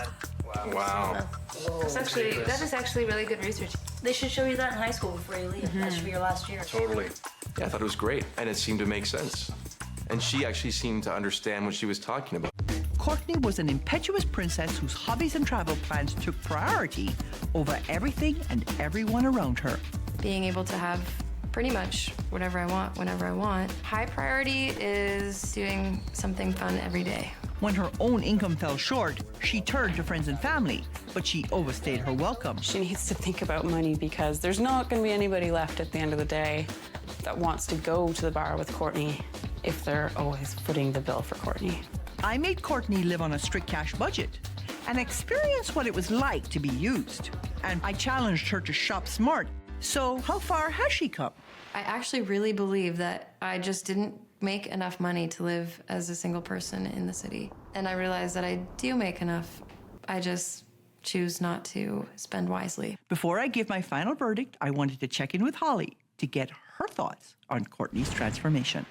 Wow. That is actually really good research. They should show you that in high school before you leave. That should be your last year. Totally. Yeah, I thought it was great, and it seemed to make sense. And she actually seemed to understand what she was talking about. Courtney was an impetuous princess whose hobbies and travel plans took priority over everything and everyone around her. Being able to have pretty much whatever I want, whenever I want. High priority is doing something fun every day. When her own income fell short, she turned to friends and family, but she overstayed her welcome. She needs to think about money because there's not going to be anybody left at the end of the day that wants to go to the bar with Courtney if they're always footing the bill for Courtney. I made Courtney live on a strict cash budget and experience what it was like to be used. And I challenged her to shop smart. So how far has she come? I actually really believe that I just didn't make enough money to live as a single person in the city. And I realized that I do make enough. I just choose not to spend wisely. Before I give my final verdict, I wanted to check in with Holly to get her thoughts on Courtney's transformation.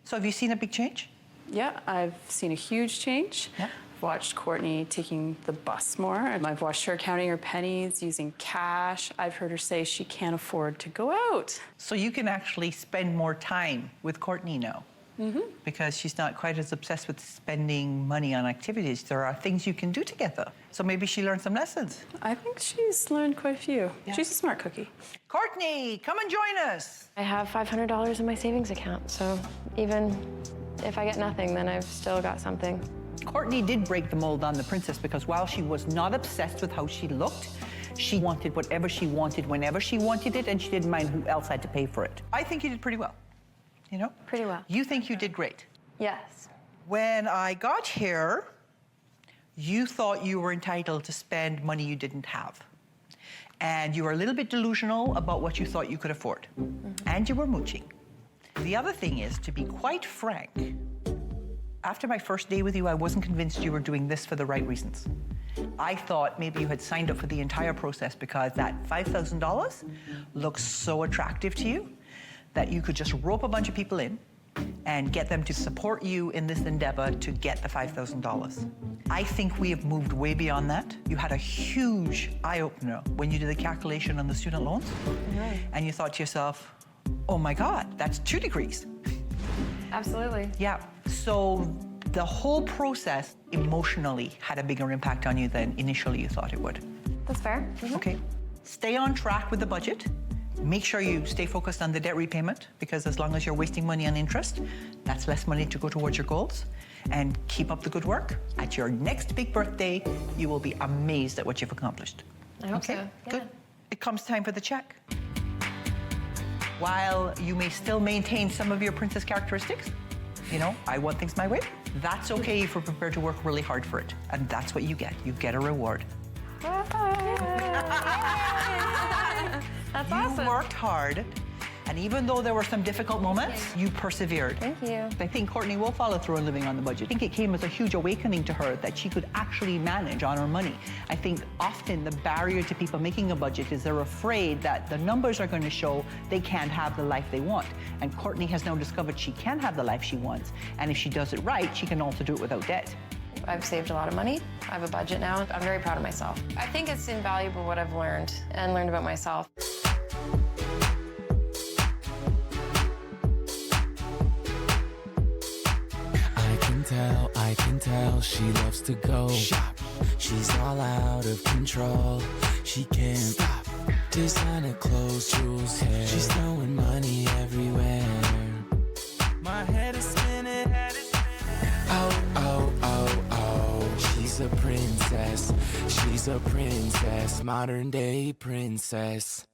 So have you seen a big change? Yeah, I've seen a huge change. Yeah. I've watched Courtney taking the bus more. I've watched her counting her pennies, using cash. I've heard her say she can't afford to go out. So you can actually spend more time with Courtney now. Mm-hmm. Because she's not quite as obsessed with spending money on activities. There are things you can do together. So maybe she learned some lessons. I think she's learned quite a few. Yeah. She's a smart cookie. Courtney, come and join us. I have $500 in my savings account, so even if I get nothing, then I've still got something. Courtney did break the mold on the princess because while she was not obsessed with how she looked, she wanted whatever she wanted whenever she wanted it, and she didn't mind who else had to pay for it. I think you did pretty well. You know? Pretty well. You think you did great. Yes. When I got here, you thought you were entitled to spend money you didn't have. And you were a little bit delusional about what you thought you could afford. And you were mooching. The other thing is, to be quite frank, after my first day with you, I wasn't convinced you were doing this for the right reasons. I thought maybe you had signed up for the entire process because that $5,000 looks so attractive to you that you could just rope a bunch of people in and get them to support you in this endeavor to get the $5,000. I think we have moved way beyond that. You had a huge eye-opener when you did the calculation on the student loans, and you thought to yourself, oh my God, that's 2 degrees. Absolutely. Yeah, so the whole process emotionally had a bigger impact on you than initially you thought it would. That's fair. Okay. Stay on track with the budget. Make sure you stay focused on the debt repayment, because as long as you're wasting money on interest, that's less money to go towards your goals. And keep up the good work. At your next big birthday, you will be amazed at what you've accomplished. I hope so. Yeah. Good. It comes time for the check. While you may still maintain some of your princess characteristics, you know, I want things my way, that's okay if you're prepared to work really hard for it. And that's what you get. You get a reward. That's awesome. You worked hard, and even though there were some difficult moments, you persevered. Thank you. I think Courtney will follow through on living on the budget. I think it came as a huge awakening to her that she could actually manage on her money. I think often the barrier to people making a budget is they're afraid that the numbers are going to show they can't have the life they want. And Courtney has now discovered she can have the life she wants. And if she does it right, she can also do it without debt. I've saved a lot of money. I have a budget now. I'm very proud of myself. I think it's invaluable what I've learned and learned about myself. I can tell she loves to go shop. She's all out of control. She can't stop. Designer clothes, jewels, hair. She's throwing money everywhere. My head is spinning. Oh, oh, oh, oh. She's a princess. She's a princess. Modern day princess.